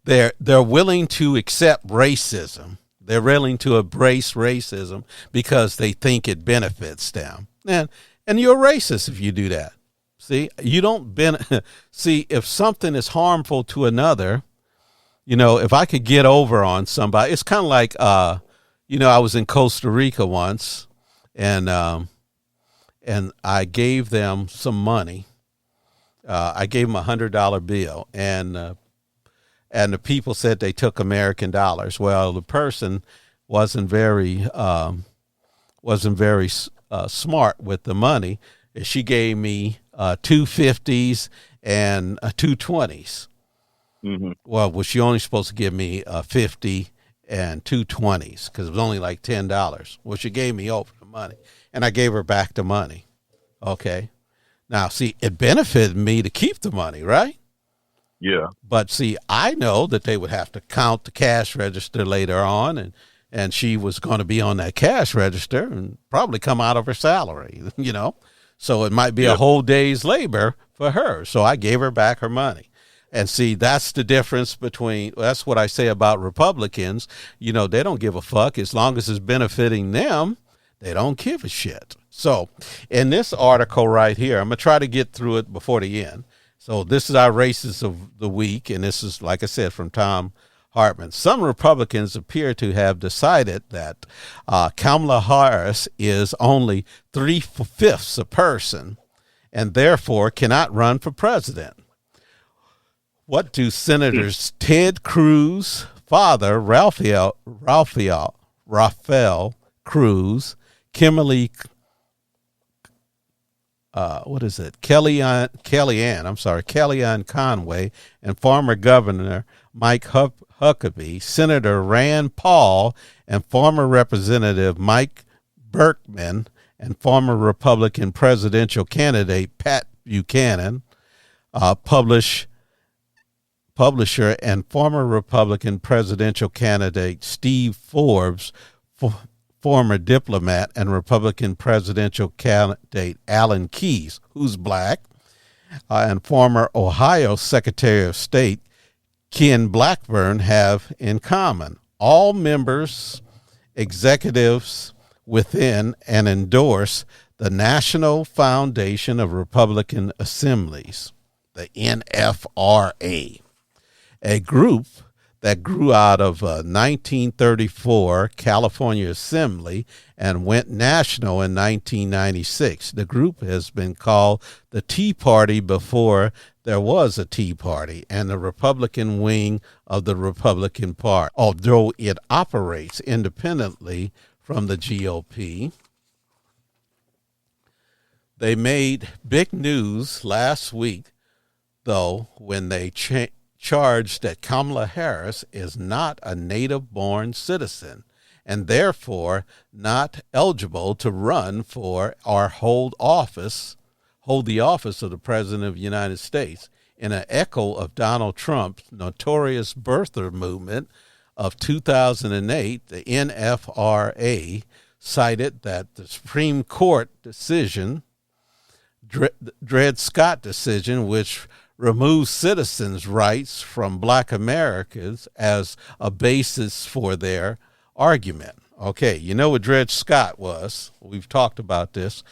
Speaker 1: they're willing to accept racism. They're willing to embrace racism because they think it benefits them. And you're racist if you do that. See, you don't see if something is harmful to another. If I could get over on somebody, it's kind of like, I was in Costa Rica once, and I gave them some money. I gave them $100 bill, and the people said they took American dollars. Well, the person wasn't very smart with the money. She gave me two 50s and two 20s. Mm-hmm. Well, she only supposed to give me 50 and two 20s because it was only like $10. Well, she gave me over the money, and I gave her back the money. Okay. Now, see, it benefited me to keep the money, right?
Speaker 2: Yeah.
Speaker 1: But see, I know that they would have to count the cash register later on and and she was going to be on that cash register and probably come out of her salary, So it might be a whole day's labor for her. So I gave her back her money. And see, that's the difference that's what I say about Republicans. They don't give a fuck. As long as it's benefiting them, they don't give a shit. So in this article right here, I'm going to try to get through it before the end. So this is our races of the week. And this is, like I said, from Tom Hartman. Some Republicans appear to have decided that Kamala Harris is only 3/5 a person and therefore cannot run for president. What do Senators Ted Cruz, father Rafael Cruz, Kimberly, Kellyanne Conway, and former Governor Mike Huckabee, Senator Rand Paul, and former Representative Mike Berkman, and former Republican presidential candidate Pat Buchanan, publisher and former Republican presidential candidate Steve Forbes, former diplomat and Republican presidential candidate Alan Keyes, who's black, and former Ohio Secretary of State Ken Blackburn have in common. All members, executives within and endorse the National Foundation of Republican Assemblies, the NFRA. A group that grew out of 1934 California Assembly and went national in 1996. The group has been called the Tea Party before there was a Tea Party, and the Republican wing of the Republican Party, although it operates independently from the GOP. They made big news last week, though, when they charged that Kamala Harris is not a native-born citizen and therefore not eligible to run for or hold the office of the President of the United States. In an echo of Donald Trump's notorious birther movement of 2008, the NFRA cited that the Supreme Court decision, Dred Scott decision, which removes citizens' rights from black Americans as a basis for their argument. Okay, you know what Dred Scott was? We've talked about this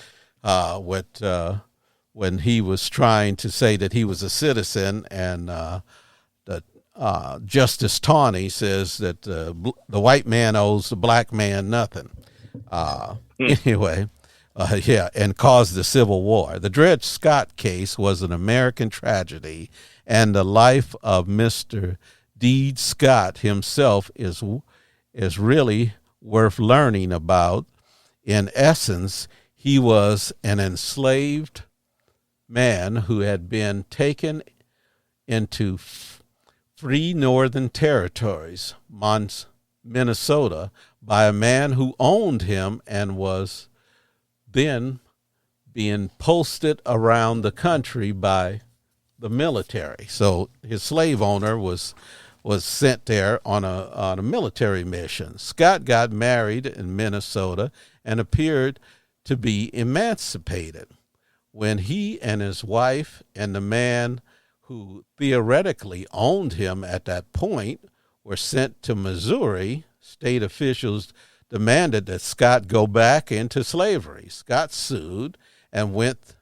Speaker 1: when he was trying to say that he was a citizen, and Justice Taney says that the white man owes the black man nothing. Anyway. And caused the Civil War. The Dred Scott case was an American tragedy, and the life of Mr. Deed Scott himself is really worth learning about. In essence, he was an enslaved man who had been taken into free northern territories, Minnesota, by a man who owned him and was then being posted around the country by the military. So his slave owner was sent there on a military mission. Scott got married in Minnesota and appeared to be emancipated. When he and his wife and the man who theoretically owned him at that point were sent to Missouri, state officials demanded that Scott go back into slavery. Scott sued and went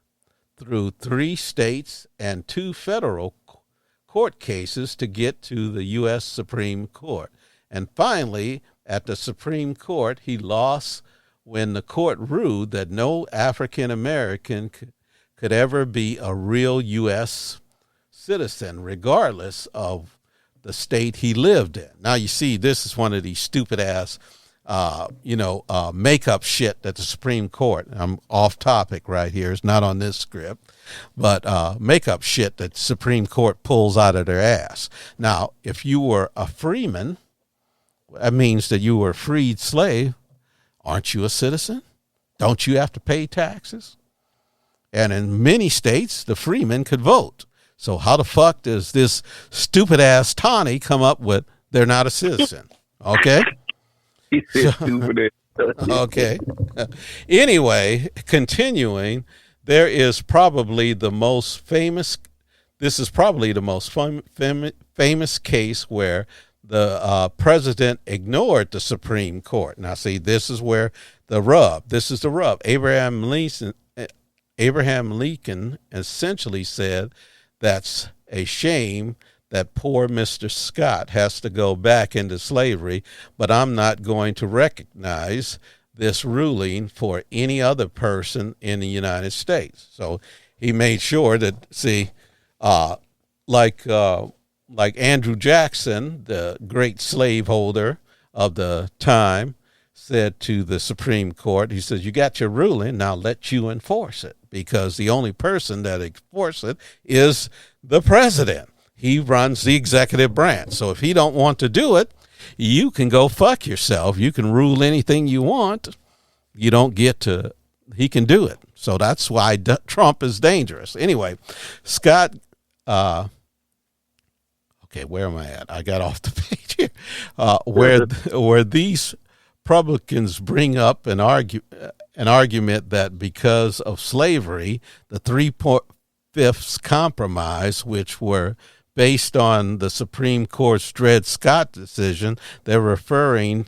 Speaker 1: through 3 states and 2 federal court cases to get to the U.S. Supreme Court. And finally, at the Supreme Court, he lost when the court ruled that no African American could ever be a real U.S. citizen, regardless of the state he lived in. Now, you see, this is one of these stupid-ass makeup shit that the Supreme Court, I'm off topic right here, it's not on this script, but makeup shit that the Supreme Court pulls out of their ass. Now, if you were a freeman, that means that you were a freed slave. Aren't you a citizen? Don't you have to pay taxes? And in many states, the freemen could vote. So how the fuck does this stupid ass Taney come up with they're not a citizen? Okay.
Speaker 2: He said stupid.
Speaker 1: Okay. Anyway, continuing, there is probably the most famous. This is probably the most famous case where the president ignored the Supreme Court. Now, see, this is where the rub. This is the rub. Abraham Lincoln essentially said, "That's a shame that poor Mr. Scott has to go back into slavery, but I'm not going to recognize this ruling for any other person in the United States." So he made sure that, see, like Andrew Jackson, the great slaveholder of the time, said to the Supreme Court, he says, "You got your ruling, now let you enforce it, because the only person that enforces it is the president. He runs the executive branch. So if he don't want to do it, you can go fuck yourself. You can rule anything you want. You don't get to, he can do it." So that's why Trump is dangerous. Anyway, Scott, okay, where am I at? I got off the page here. Where these Republicans bring up an argument that because of slavery, the 3/5 compromise, which were based on the Supreme Court's Dred Scott decision, they're referring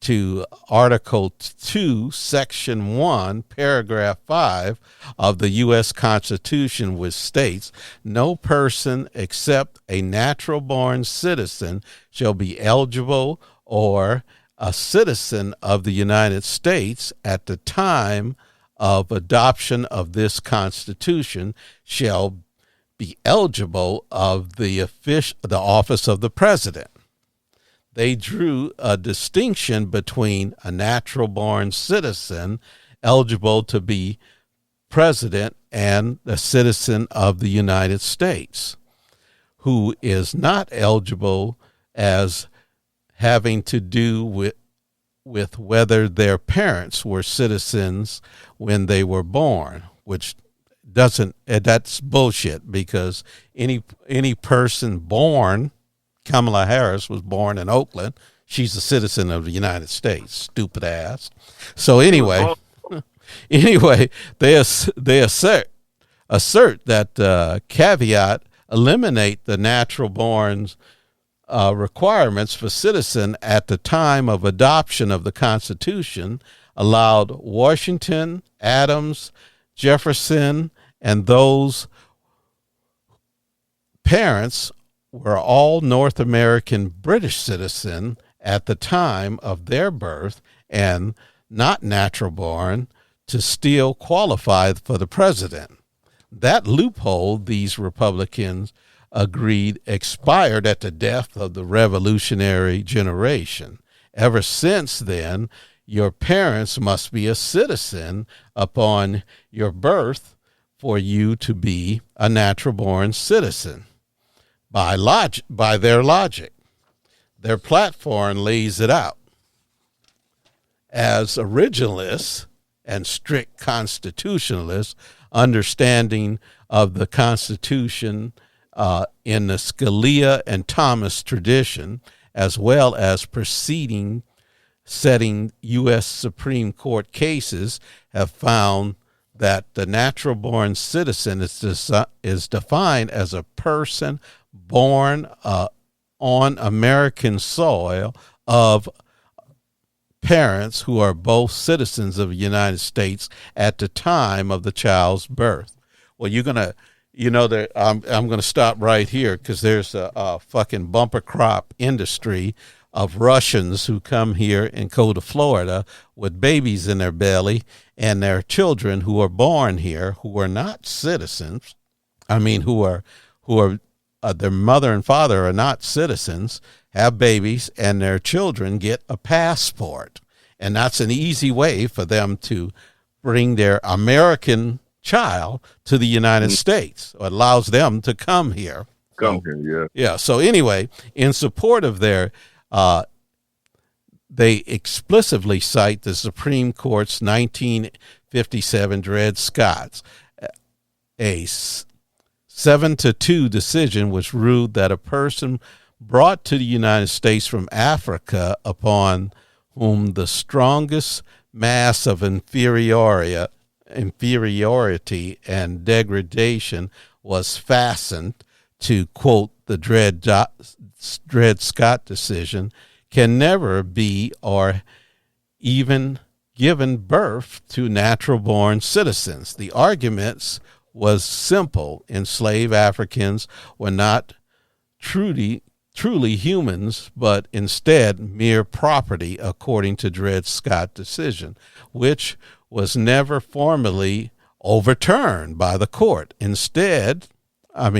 Speaker 1: to Article 2, Section 1, Paragraph 5 of the U.S. Constitution, which states, "No person except a natural-born citizen shall be eligible or a citizen of the United States at the time of adoption of this Constitution shall be eligible of the office of the president." They drew a distinction between a natural-born citizen eligible to be president and a citizen of the United States who is not eligible, as having to do with whether their parents were citizens when they were born, which that's bullshit, because any person born, Kamala Harris was born in Oakland, she's a citizen of the United States, stupid ass. So anyway, they assert that caveat eliminate the natural born's requirements for citizen at the time of adoption of the Constitution, allowed Washington, Adams, Jefferson, and those parents were all North American British citizen at the time of their birth and not natural born to still qualify for the president. That loophole, these Republicans agreed, expired at the death of the revolutionary generation. Ever since then, your parents must be a citizen upon your birth for you to be a natural-born citizen. By their logic, their platform lays it out. As originalists and strict constitutionalists, understanding of the Constitution in the Scalia and Thomas tradition, as well as setting U.S. Supreme Court cases, have found that the natural-born citizen is defined as a person born on American soil of parents who are both citizens of the United States at the time of the child's birth. Well, I'm going to stop right here, because there's a fucking bumper crop industry of Russians who come here and go to Florida with babies in their belly, and their children who are born here who are not citizens. I mean, who are their mother and father are not citizens, have babies, and their children get a passport. And that's an easy way for them to bring their American child to the United States. It allows them to come here. Yeah. So anyway, in support of their, they explicitly cite the Supreme Court's 1957 Dred Scott's, a 7-2 decision, which ruled that a person brought to the United States from Africa upon whom the strongest mass of inferiority and degradation was fastened to, quote, the Dred Scott decision, can never be or even given birth to natural-born citizens. The arguments was simple. Enslaved Africans were not truly humans, but instead mere property, according to Dred Scott decision, which was never formally overturned by the court. Instead, by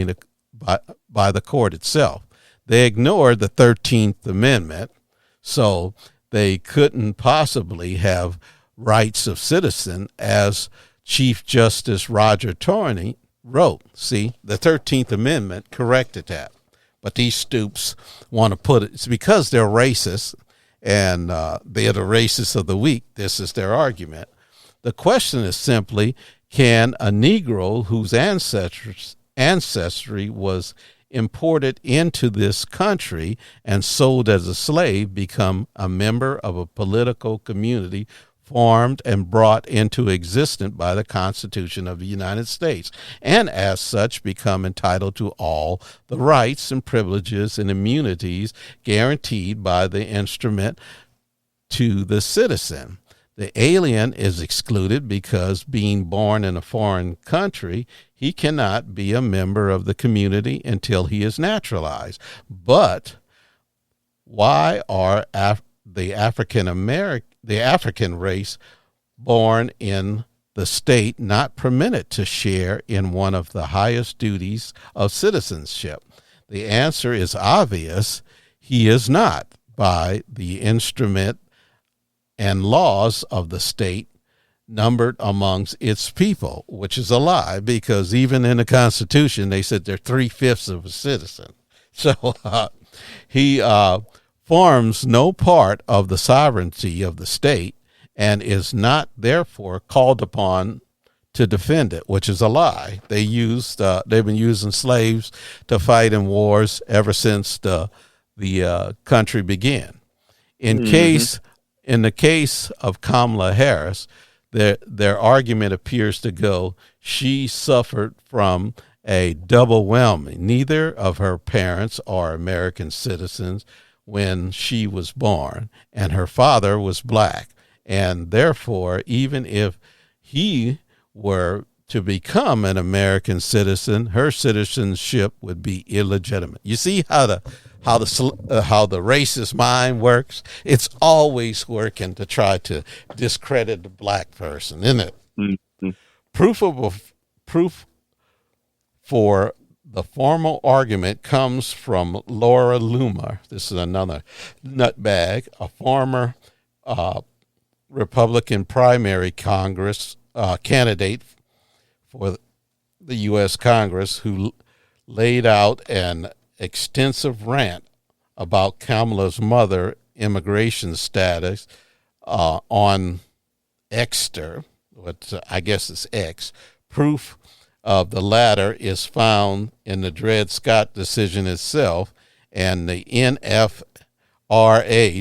Speaker 1: the court itself. They ignored the 13th Amendment, so they couldn't possibly have rights of citizen, as Chief Justice Roger Taney wrote. See, the 13th Amendment corrected that. But these stoops want to put it, it's because they're racist, and they're the racists of the week. This is their argument. The question is simply, can a Negro whose ancestry was imported into this country and sold as a slave become a member of a political community formed and brought into existence by the Constitution of the United States, and as such become entitled to all the rights and privileges and immunities guaranteed by the instrument to the citizen? The alien is excluded because, being born in a foreign country, he cannot be a member of the community until he is naturalized. But why are the African race born in the state not permitted to share in one of the highest duties of citizenship? The answer is obvious. He is not, by the instrument and laws of the state, numbered amongst its people, which is a lie, because even in the Constitution, they said they're 3/5 of a citizen. So he forms no part of the sovereignty of the state and is not therefore called upon to defend it, which is a lie. They've been using slaves to fight in wars ever since the country began. In the case of Kamala Harris, their argument appears to go, she suffered from a double whammy. Neither of her parents are American citizens when she was born, and her father was black. And therefore, even if he were to become an American citizen, her citizenship would be illegitimate. You see how the racist mind works? It's always working to try to discredit the black person, isn't it? Mm-hmm. Proof for the formal argument comes from Laura Loomer. This is another nutbag, a former Republican primary Congress candidate for the U.S. Congress, who laid out an extensive rant about Kamala's mother immigration status on Xter, what I guess is X. Proof of the latter is found in the Dred Scott decision itself, and the NFRA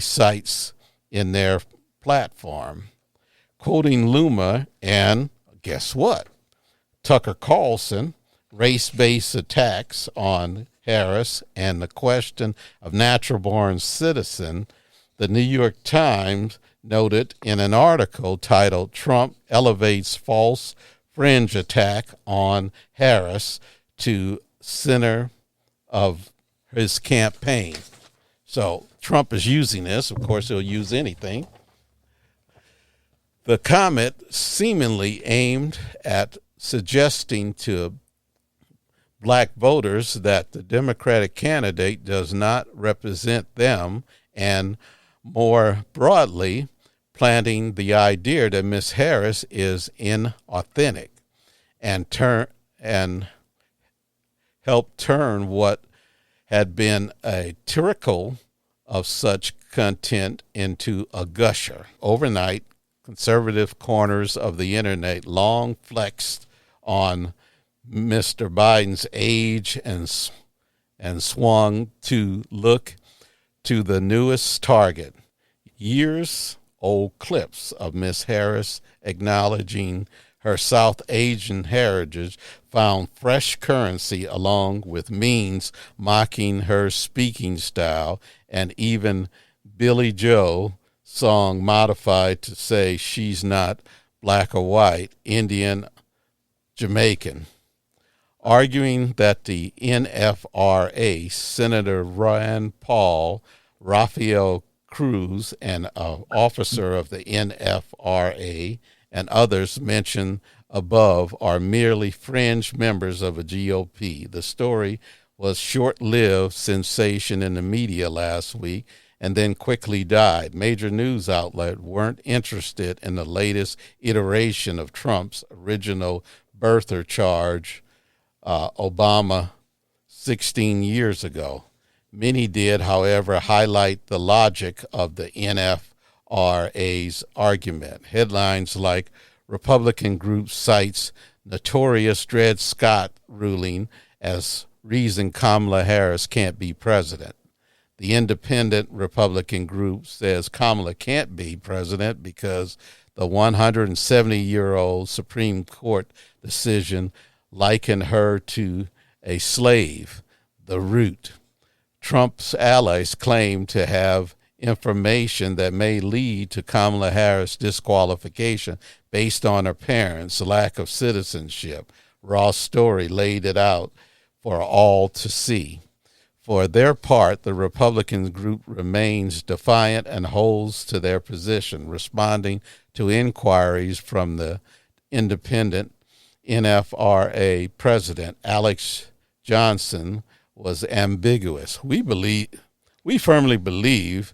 Speaker 1: cites in their platform. Quoting Loomer and, guess what, Tucker Carlson, race-based attacks on Harris and the question of natural-born citizen, the New York Times noted in an article titled "Trump Elevates False Fringe Attack on Harris to Center of His Campaign." So Trump is using this. Of course, he'll use anything. The comment seemingly aimed at suggesting to black voters that the Democratic candidate does not represent them, and more broadly, planting the idea that Miss Harris is inauthentic, and help turn what had been a trickle of such content into a gusher. Overnight, conservative corners of the internet long flexed on Mr. Biden's age and swung to look to the newest target. years-old clips of Miss Harris acknowledging her South Asian heritage found fresh currency along with memes mocking her speaking style, and even Billy Joe song modified to say she's not black or white, Indian, Jamaican. Arguing that the NFRA, Senator Rand Paul, Rafael Cruz, an officer of the NFRA, and others mentioned above are merely fringe members of a GOP. The story was short-lived sensation in the media last week and then quickly died. Major news outlets weren't interested in the latest iteration of Trump's original birther charge, Obama 16 years ago. Many did, however, highlight the logic of the NFRA's argument. Headlines like Republican group cites notorious Dred Scott ruling as reason Kamala Harris can't be president. The independent Republican group says Kamala can't be president because the 170-year-old Supreme Court decision likened her to a slave, the root. Trump's allies claim to have information that may lead to Kamala Harris' disqualification based on her parents' lack of citizenship. Ross' story laid it out for all to see. For their part, the Republican group remains defiant and holds to their position, responding to inquiries from the independent NFRA president, Alex Johnson, was ambiguous. We firmly believe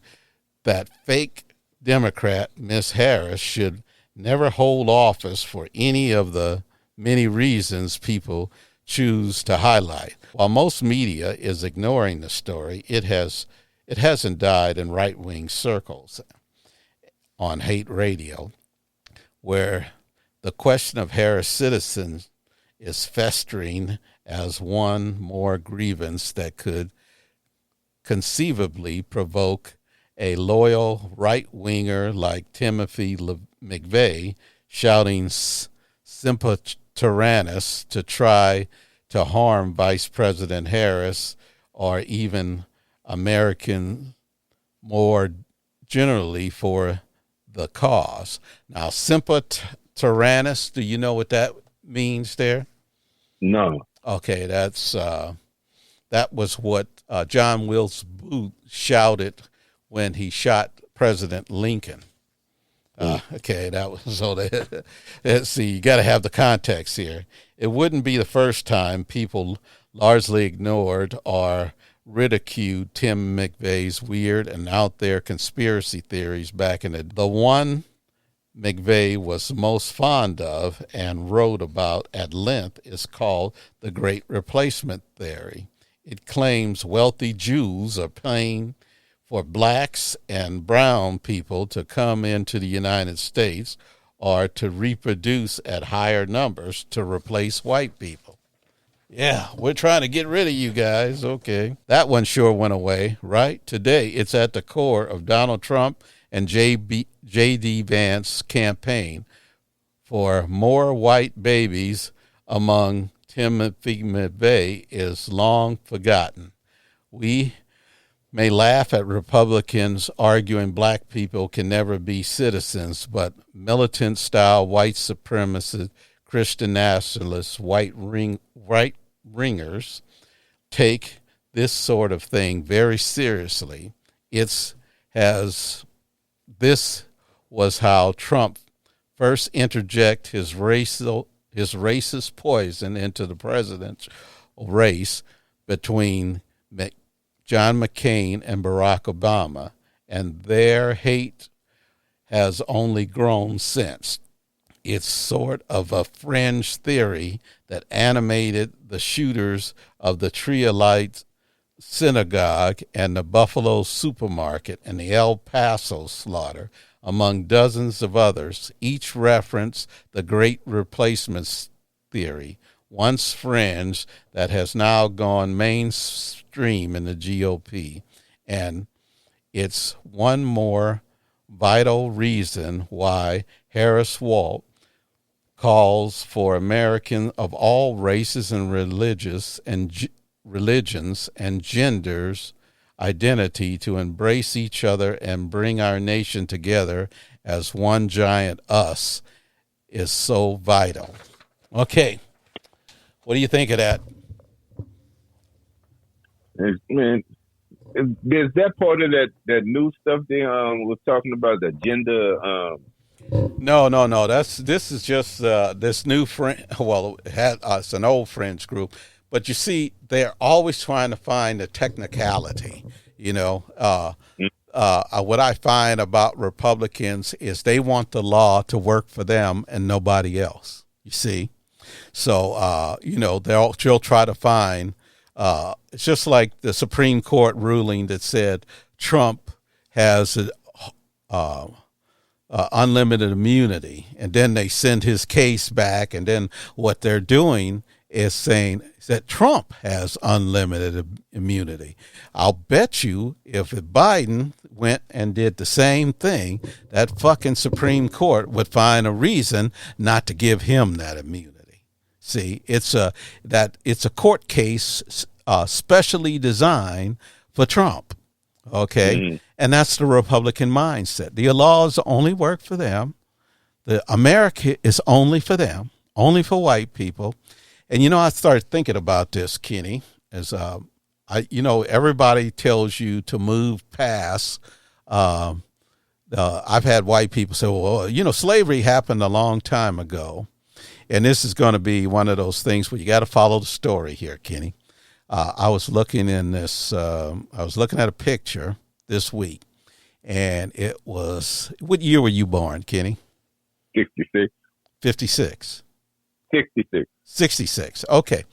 Speaker 1: that fake Democrat Miss Harris should never hold office for any of the many reasons people choose to highlight. While most media is ignoring the story, it hasn't died in right-wing circles on hate radio, where the question of Harris citizens is festering as one more grievance that could conceivably provoke a loyal right-winger like Timothy McVeigh shouting Semper Tyrannis to try to harm Vice President Harris, or even American more generally for the cause. Now, Semper Tyrannis, do you know what that means there?
Speaker 2: No.
Speaker 1: Okay, that was what John Wilkes Booth shouted when he shot President Lincoln. Okay, that was so that. Let's see, you got to have the context here. It wouldn't be the first time people largely ignored or ridiculed Tim McVeigh's weird and out there conspiracy theories back in the one McVeigh was most fond of and wrote about at length is called the Great Replacement Theory. It claims wealthy Jews are paying for blacks and brown people to come into the United States or to reproduce at higher numbers to replace white people. Yeah, we're trying to get rid of you guys. Okay. That one sure went away, right? Today, it's at the core of Donald Trump and J.D. Vance's campaign for more white babies among Timothy McVeigh is long forgotten. We may laugh at Republicans arguing black people can never be citizens, but militant-style white supremacist Christian nationalists, right ringers, take this sort of thing very seriously. This was how Trump first interjected his racist poison into the presidential race between John McCain and Barack Obama, and their hate has only grown since. It's sort of a fringe theory that animated the shooters of the Triolite Synagogue and the Buffalo Supermarket and the El Paso slaughter, among dozens of others. Each reference the Great Replacement Theory, once fringe, that has now gone mainstream in the GOP. And it's one more vital reason why Harris Walt calls for Americans of all races and religions and genders identity to embrace each other and bring our nation together as one giant us is so vital. Okay, what do you think of that?
Speaker 2: Man, there's that part of that new stuff they was talking about, the gender.
Speaker 1: No. This is just this new friend. Well, it's an old French group, but you see, they're always trying to find a technicality. What I find about Republicans is they want the law to work for them and nobody else. You see, so they'll try to find. It's just like the Supreme Court ruling that said Trump has unlimited immunity, and then they send his case back, and then what they're doing is saying that Trump has unlimited immunity. I'll bet you if Biden went and did the same thing, that fucking Supreme Court would find a reason not to give him that immunity. See, it's a court case specially designed for Trump. Okay. Mm-hmm. And that's the Republican mindset. The laws only work for them. The America is only for them, only for white people. And, I started thinking about this, Kenny, as, everybody tells you to move past, I've had white people say, well, slavery happened a long time ago. And this is going to be one of those things where you got to follow the story here, Kenny. I was looking at a picture this week, and it was, what year were you born, Kenny?
Speaker 2: 66.
Speaker 1: 56.
Speaker 2: 66.
Speaker 1: 66. Okay.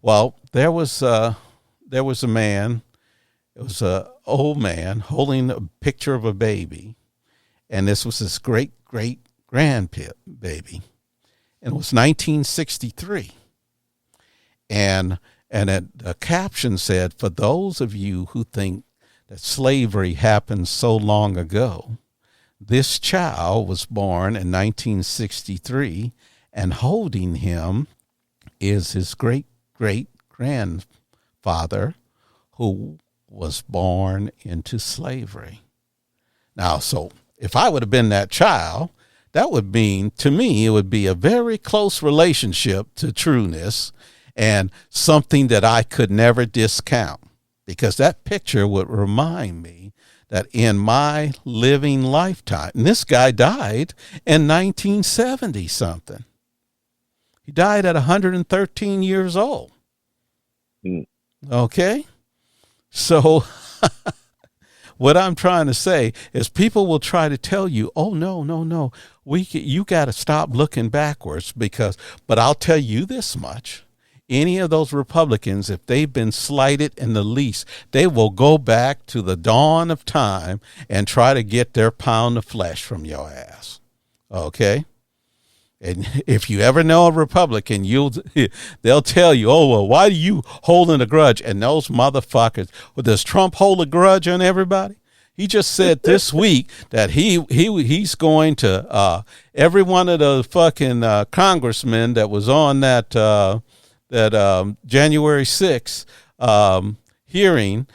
Speaker 1: Well, there was a man. It was an old man holding a picture of a baby, and this was his great grandbaby, and it was 1963, and the caption said, "For those of you who think that slavery happened so long ago, this child was born in 1963, and holding him is his great-great-grandfather who was born into slavery." Now, so if I would have been that child, that would mean, to me, it would be a very close relationship to trueness and something that I could never discount, because that picture would remind me that in my living lifetime, and this guy died in 1970 something. He died at 113 years old. Okay? So what I'm trying to say is people will try to tell you, oh, no, you got to stop looking backwards but I'll tell you this much. Any of those Republicans, if they've been slighted in the least, they will go back to the dawn of time and try to get their pound of flesh from your ass. Okay? And if you ever know a Republican, they'll tell you, oh, well, why are you holding a grudge? And those motherfuckers, does Trump hold a grudge on everybody? He just said this week that he's going to every one of the fucking congressmen that was on that January 6th hearing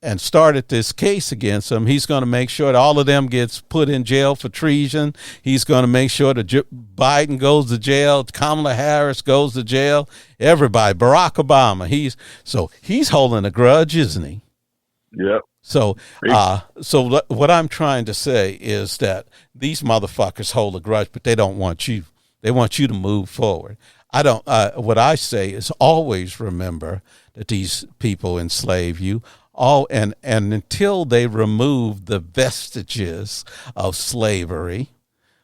Speaker 1: and started this case against him. He's going to make sure that all of them gets put in jail for treason. He's going to make sure that Biden goes to jail, Kamala Harris goes to jail, everybody, Barack Obama. He's holding a grudge, isn't he?
Speaker 2: Yep.
Speaker 1: So what I'm trying to say is that these motherfuckers hold a grudge, but they don't want you. They want you to move forward. What I say is always remember that these people enslave you. And until they remove the vestiges of slavery,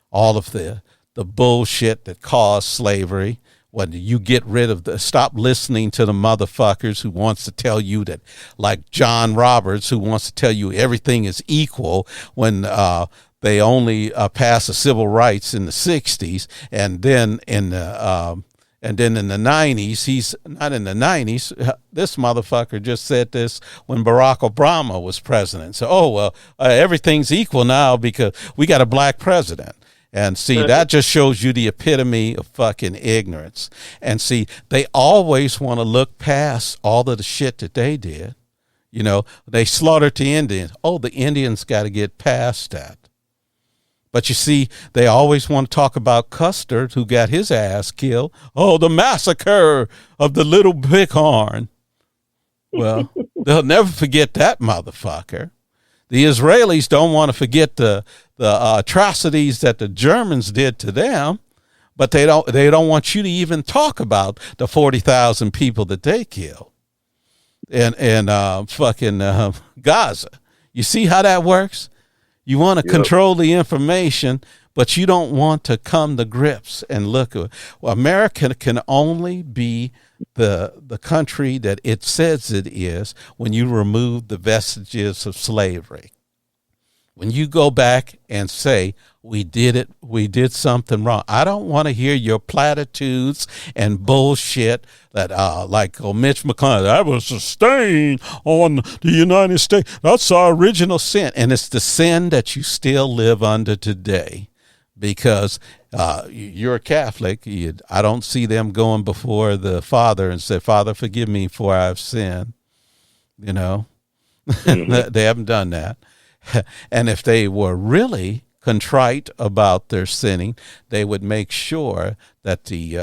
Speaker 1: all of the bullshit that caused slavery, when you get rid of stop listening to the motherfuckers who wants to tell you that, like John Roberts, who wants to tell you everything is equal when they only passed the civil rights in the 60s, and then in And then in the 90s, he's not in the 90s. This motherfucker just said this when Barack Obama was president. So, everything's equal now because we got a black president. And see, that just shows you the epitome of fucking ignorance. And see, they always want to look past all of the shit that they did. You know, they slaughtered the Indians. Oh, the Indians got to get past that. But you see, they always want to talk about Custer, who got his ass killed. Oh, the massacre of the Little Bighorn. Well, they'll never forget that motherfucker. The Israelis don't want to forget the atrocities that the Germans did to them, but they don't want you to even talk about the 40,000 people that they killed in Gaza. You see how that works? You want to control the information, but you don't want to come to grips and look at. Well, America can only be the country that it says it is when you remove the vestiges of slavery. When you go back and say, we did something wrong. I don't want to hear your platitudes and bullshit that, like Mitch McConnell, that was a stain on the United States. That's our original sin. And it's the sin that you still live under today because you're a Catholic. I don't see them going before the Father and say, Father, forgive me for I've sinned. You know, they haven't done that. And if they were really contrite about their sinning, they would make sure that the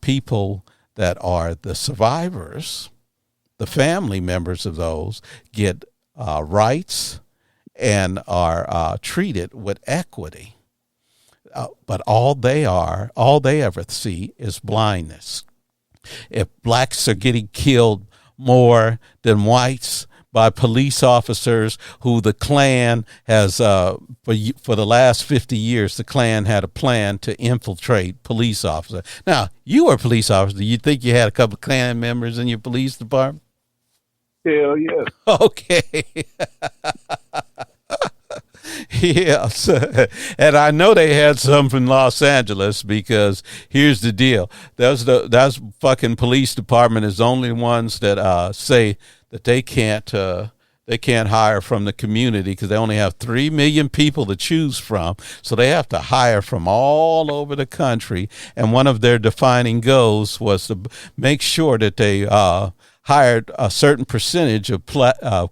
Speaker 1: people that are the survivors, the family members of those, get rights and are treated with equity. But all they ever see is blindness. If blacks are getting killed more than whites by police officers who the Klan has, for the last 50 years, the Klan had a plan to infiltrate police officers. Now, you were a police officer. Do you think you had a couple of Klan members in your police department?
Speaker 2: Hell yeah.
Speaker 1: Okay. Yes. And I know they had some from Los Angeles because here's the deal. That's fucking police department is the only ones that say that they can't hire from the community because they only have 3 million people to choose from. So they have to hire from all over the country. And one of their defining goals was to make sure that they hired a certain percentage of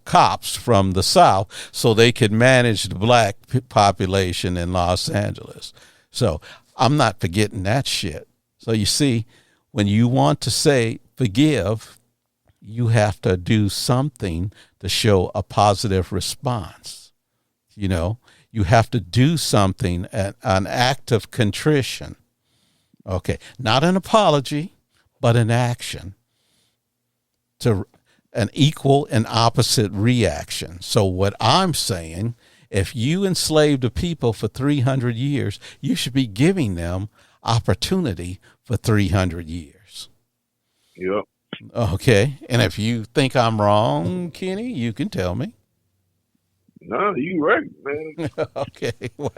Speaker 1: cops from the South so they could manage the black population in Los Angeles. So I'm not forgetting that shit. So you see, when you want to say forgive, you have to do something to show a positive response. You know, you have to do something, an act of contrition. Okay, not an apology, but an action to an equal and opposite reaction. So what I'm saying, if you enslaved a people for 300 years, you should be giving them opportunity for 300 years.
Speaker 2: Yep.
Speaker 1: Okay. And if you think I'm wrong, Kenny, you can tell me.
Speaker 2: No, you right, man.
Speaker 1: Okay. Well,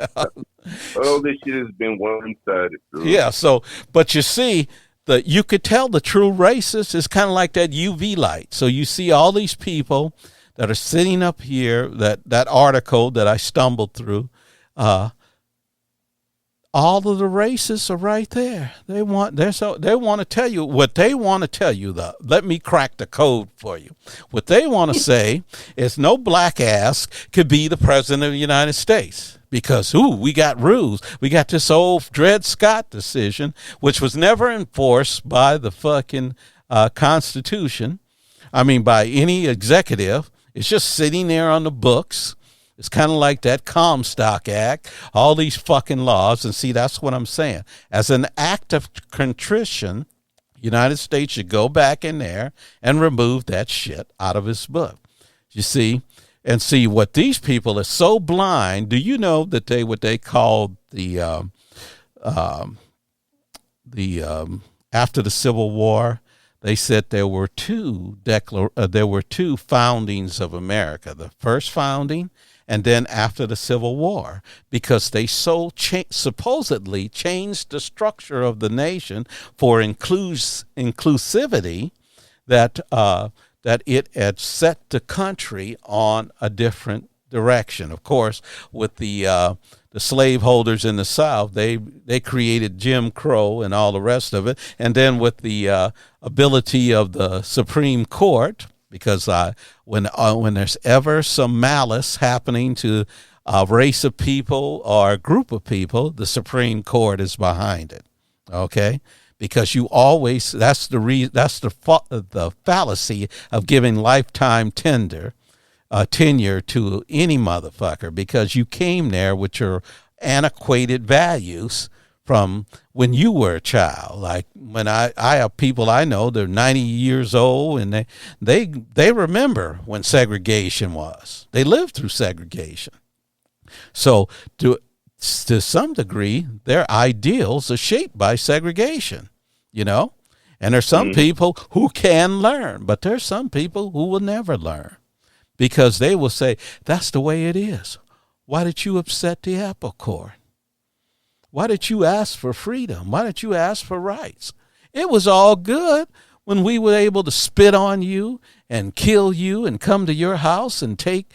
Speaker 2: all this shit has been one-sided. Bro.
Speaker 1: Yeah. So, but you see, you could tell the true racist is kind of like that UV light. So you see all these people that are sitting up here, that article that I stumbled through, all of the racists are right there. They want to tell you what they want to tell you. Let me crack the code for you. What they want to say is no black ass could be the president of the United States because we got rules. We got this old Dred Scott decision, which was never enforced by the fucking Constitution. I mean, by any executive. It's just sitting there on the books. It's kind of like that Comstock Act, all these fucking laws. And see, that's what I'm saying. As an act of contrition, United States should go back in there and remove that shit out of its book. You see? And see, what these people are so blind. Do you know that what they called the after the Civil War, they said there were two foundings of America. The first founding and then after the Civil War, because they supposedly changed the structure of the nation for inclusivity, that it had set the country on a different direction. Of course, with the slaveholders in the South, they created Jim Crow and all the rest of it. And then with the ability of the Supreme Court, because when there's ever some malice happening to a race of people or a group of people, the Supreme Court is behind it. Okay, because you always, that's the fallacy of giving lifetime tenure to any motherfucker, because you came there with your antiquated values from when you were a child. Like when I have people I know, they're 90 years old, and they remember when segregation was. They lived through segregation. So to some degree, their ideals are shaped by segregation, you know? And there's some people who can learn, but there's some people who will never learn, because they will say, that's the way it is. Why did you upset the apple cart? Why did you ask for freedom? Why did you ask for rights? It was all good when we were able to spit on you and kill you and come to your house and take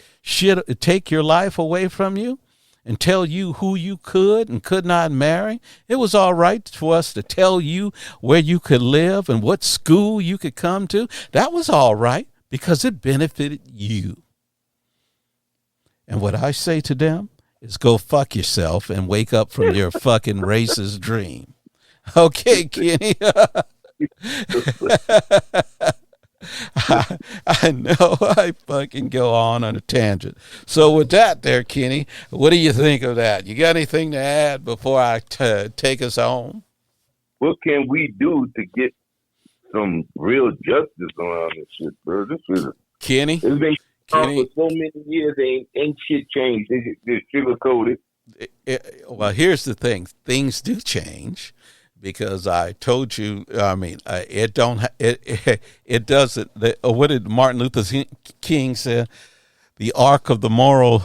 Speaker 1: your life away from you and tell you who you could and could not marry. It was all right for us to tell you where you could live and what school you could come to. That was all right, because it benefited you. And what I say to them is, go fuck yourself and wake up from your fucking racist dream. Okay, Kenny. I know I fucking go on a tangent. So with that there, Kenny, what do you think of that? You got anything to add before I take us home?
Speaker 2: What can we do to get some real justice around this shit, bro? This is
Speaker 1: Kenny.
Speaker 2: It's been for so many years, ain't shit changed. They sugarcoated.
Speaker 1: Well, here's the thing: things do change, because I told you. I mean, it doesn't. What did Martin Luther King say? The arc of the moral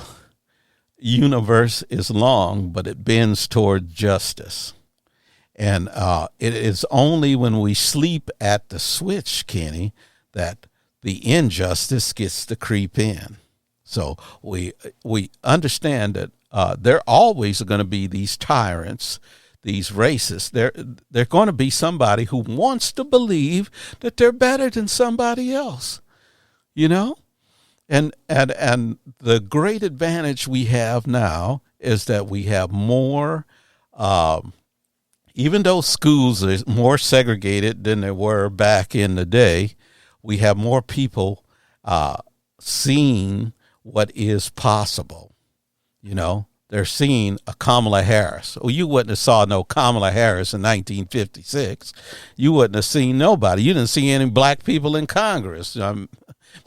Speaker 1: universe is long, but it bends toward justice. And it is only when we sleep at the switch, Kenny, that the injustice gets to creep in. So we understand that there always are going to be these tyrants, these racists. They're going to be somebody who wants to believe that they're better than somebody else, you know? And the great advantage we have now is that we have more, even though schools are more segregated than they were back in the day, we have more people seeing what is possible. You know, they're seeing a Kamala Harris. Well, you wouldn't have saw no Kamala Harris in 1956. You wouldn't have seen nobody. You didn't see any black people in Congress.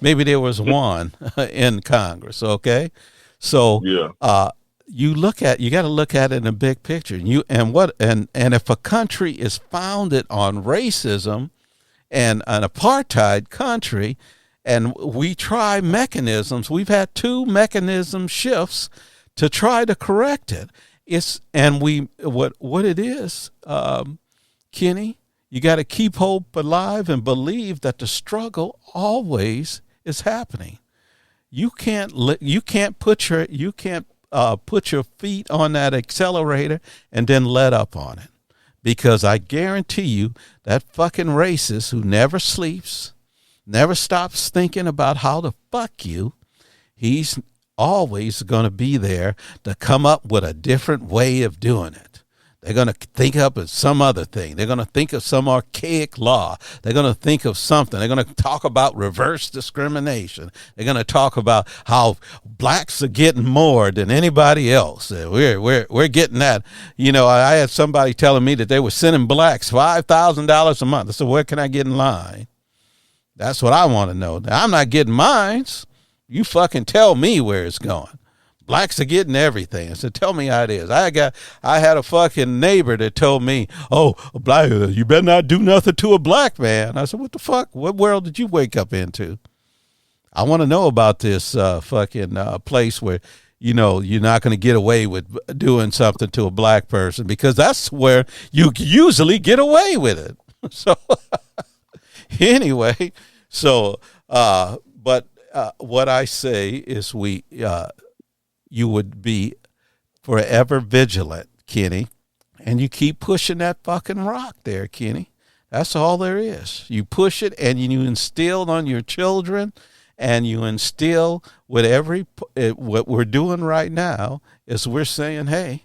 Speaker 1: Maybe there was one in Congress. Okay, so yeah. You got to look at it in a big picture. And if a country is founded on racism and an apartheid country, and we try mechanisms, we've had 2 mechanism shifts to try to correct it. What it is, Kenny, you got to keep hope alive and believe that the struggle always is happening. You can't put your feet on that accelerator and then let up on it. Because I guarantee you that fucking racist who never sleeps, never stops thinking about how to fuck you, he's always going to be there to come up with a different way of doing it. They're going to think up of some other thing. They're going to think of some archaic law. They're going to think of something. They're going to talk about reverse discrimination. They're going to talk about how blacks are getting more than anybody else. We're getting that. You know, I had somebody telling me that they were sending blacks $5,000 a month. I said, where can I get in line? That's what I want to know. I'm not getting mines. You fucking tell me where it's going. Blacks are getting everything. I said, tell me how it is. I had a fucking neighbor that told me, oh, black, you better not do nothing to a black man. I said, what the fuck? What world did you wake up into? I want to know about this fucking place where you're not going to get away with doing something to a black person, because that's where you usually get away with it. So anyway, but what I say is you would be forever vigilant, Kenny, and you keep pushing that fucking rock there, Kenny. That's all there is. You push it, and you instill on your children, and you instill with what we're doing right now is we're saying, hey,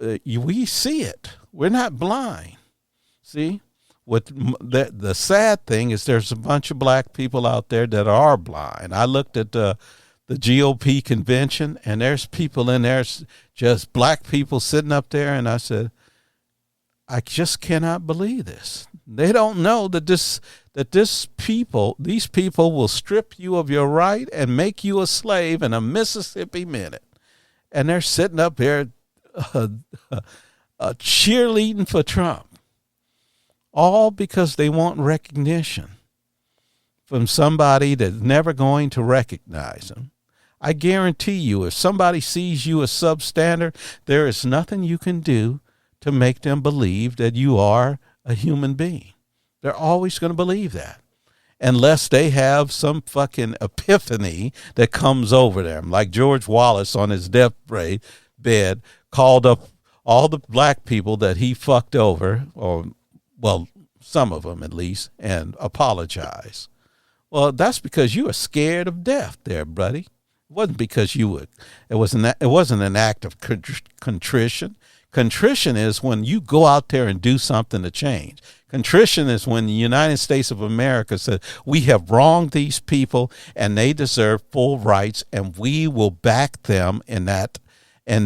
Speaker 1: we see it. We're not blind. See? The sad thing is there's a bunch of black people out there that are blind. I looked at the GOP convention, and there's people in there, just black people sitting up there, and I said, I just cannot believe this. They don't know that these people will strip you of your right and make you a slave in a Mississippi minute. And they're sitting up here cheerleading for Trump. All because they want recognition from somebody that's never going to recognize them. I guarantee you, if somebody sees you as substandard, there is nothing you can do to make them believe that you are a human being. They're always going to believe that, unless they have some fucking epiphany that comes over them, like George Wallace on his deathbed called up all the black people that he fucked over, or well, some of them at least, and apologize. Well, that's because you were scared of death there, buddy. It wasn't because you would. It wasn't an act of contrition. Contrition is when you go out there and do something to change. Contrition is when the United States of America said, we have wronged these people and they deserve full rights, and we will back them in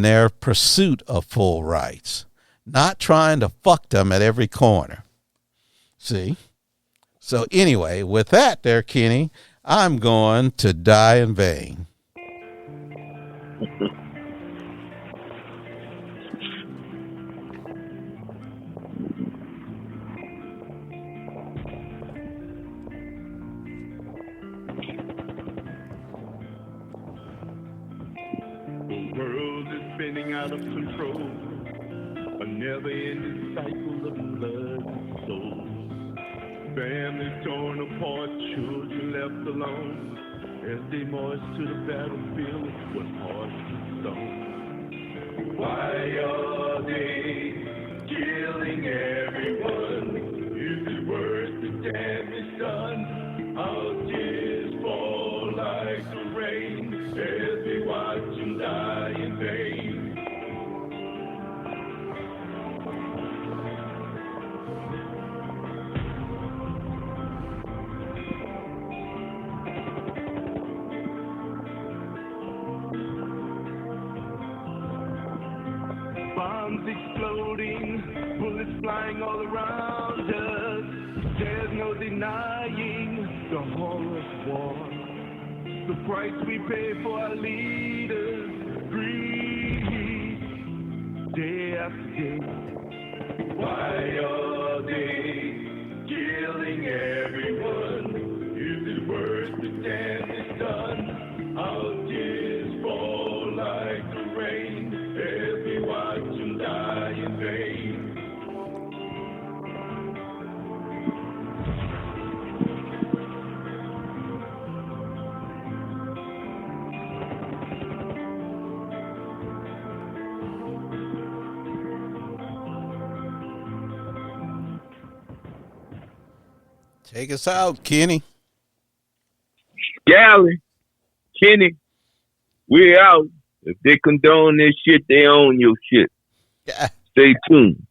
Speaker 1: their pursuit of full rights, not trying to fuck them at every corner. See? So anyway, with that there, Kenny, I'm going to die in vain.
Speaker 3: The world is spinning out of control, a never-ending cycle of blood and soul. Families torn apart, children left alone, as they march to the battlefield with one heart and stone. Why are they killing everyone? Is it worth the damage done? Our tears fall like the rain as we watch them die in vain. Bombs exploding, bullets flying all around us. There's no denying the horror of war. The price we pay for our leaders, greed, day after day. Why are they killing everyone? Is it worth the damage done? Our tears fall like the rain as we watch them die in vain.
Speaker 1: Take us out, Kenny.
Speaker 2: Scally, Kenny, we're out. If they condone this shit, they own your shit.
Speaker 1: Yeah.
Speaker 2: Stay tuned.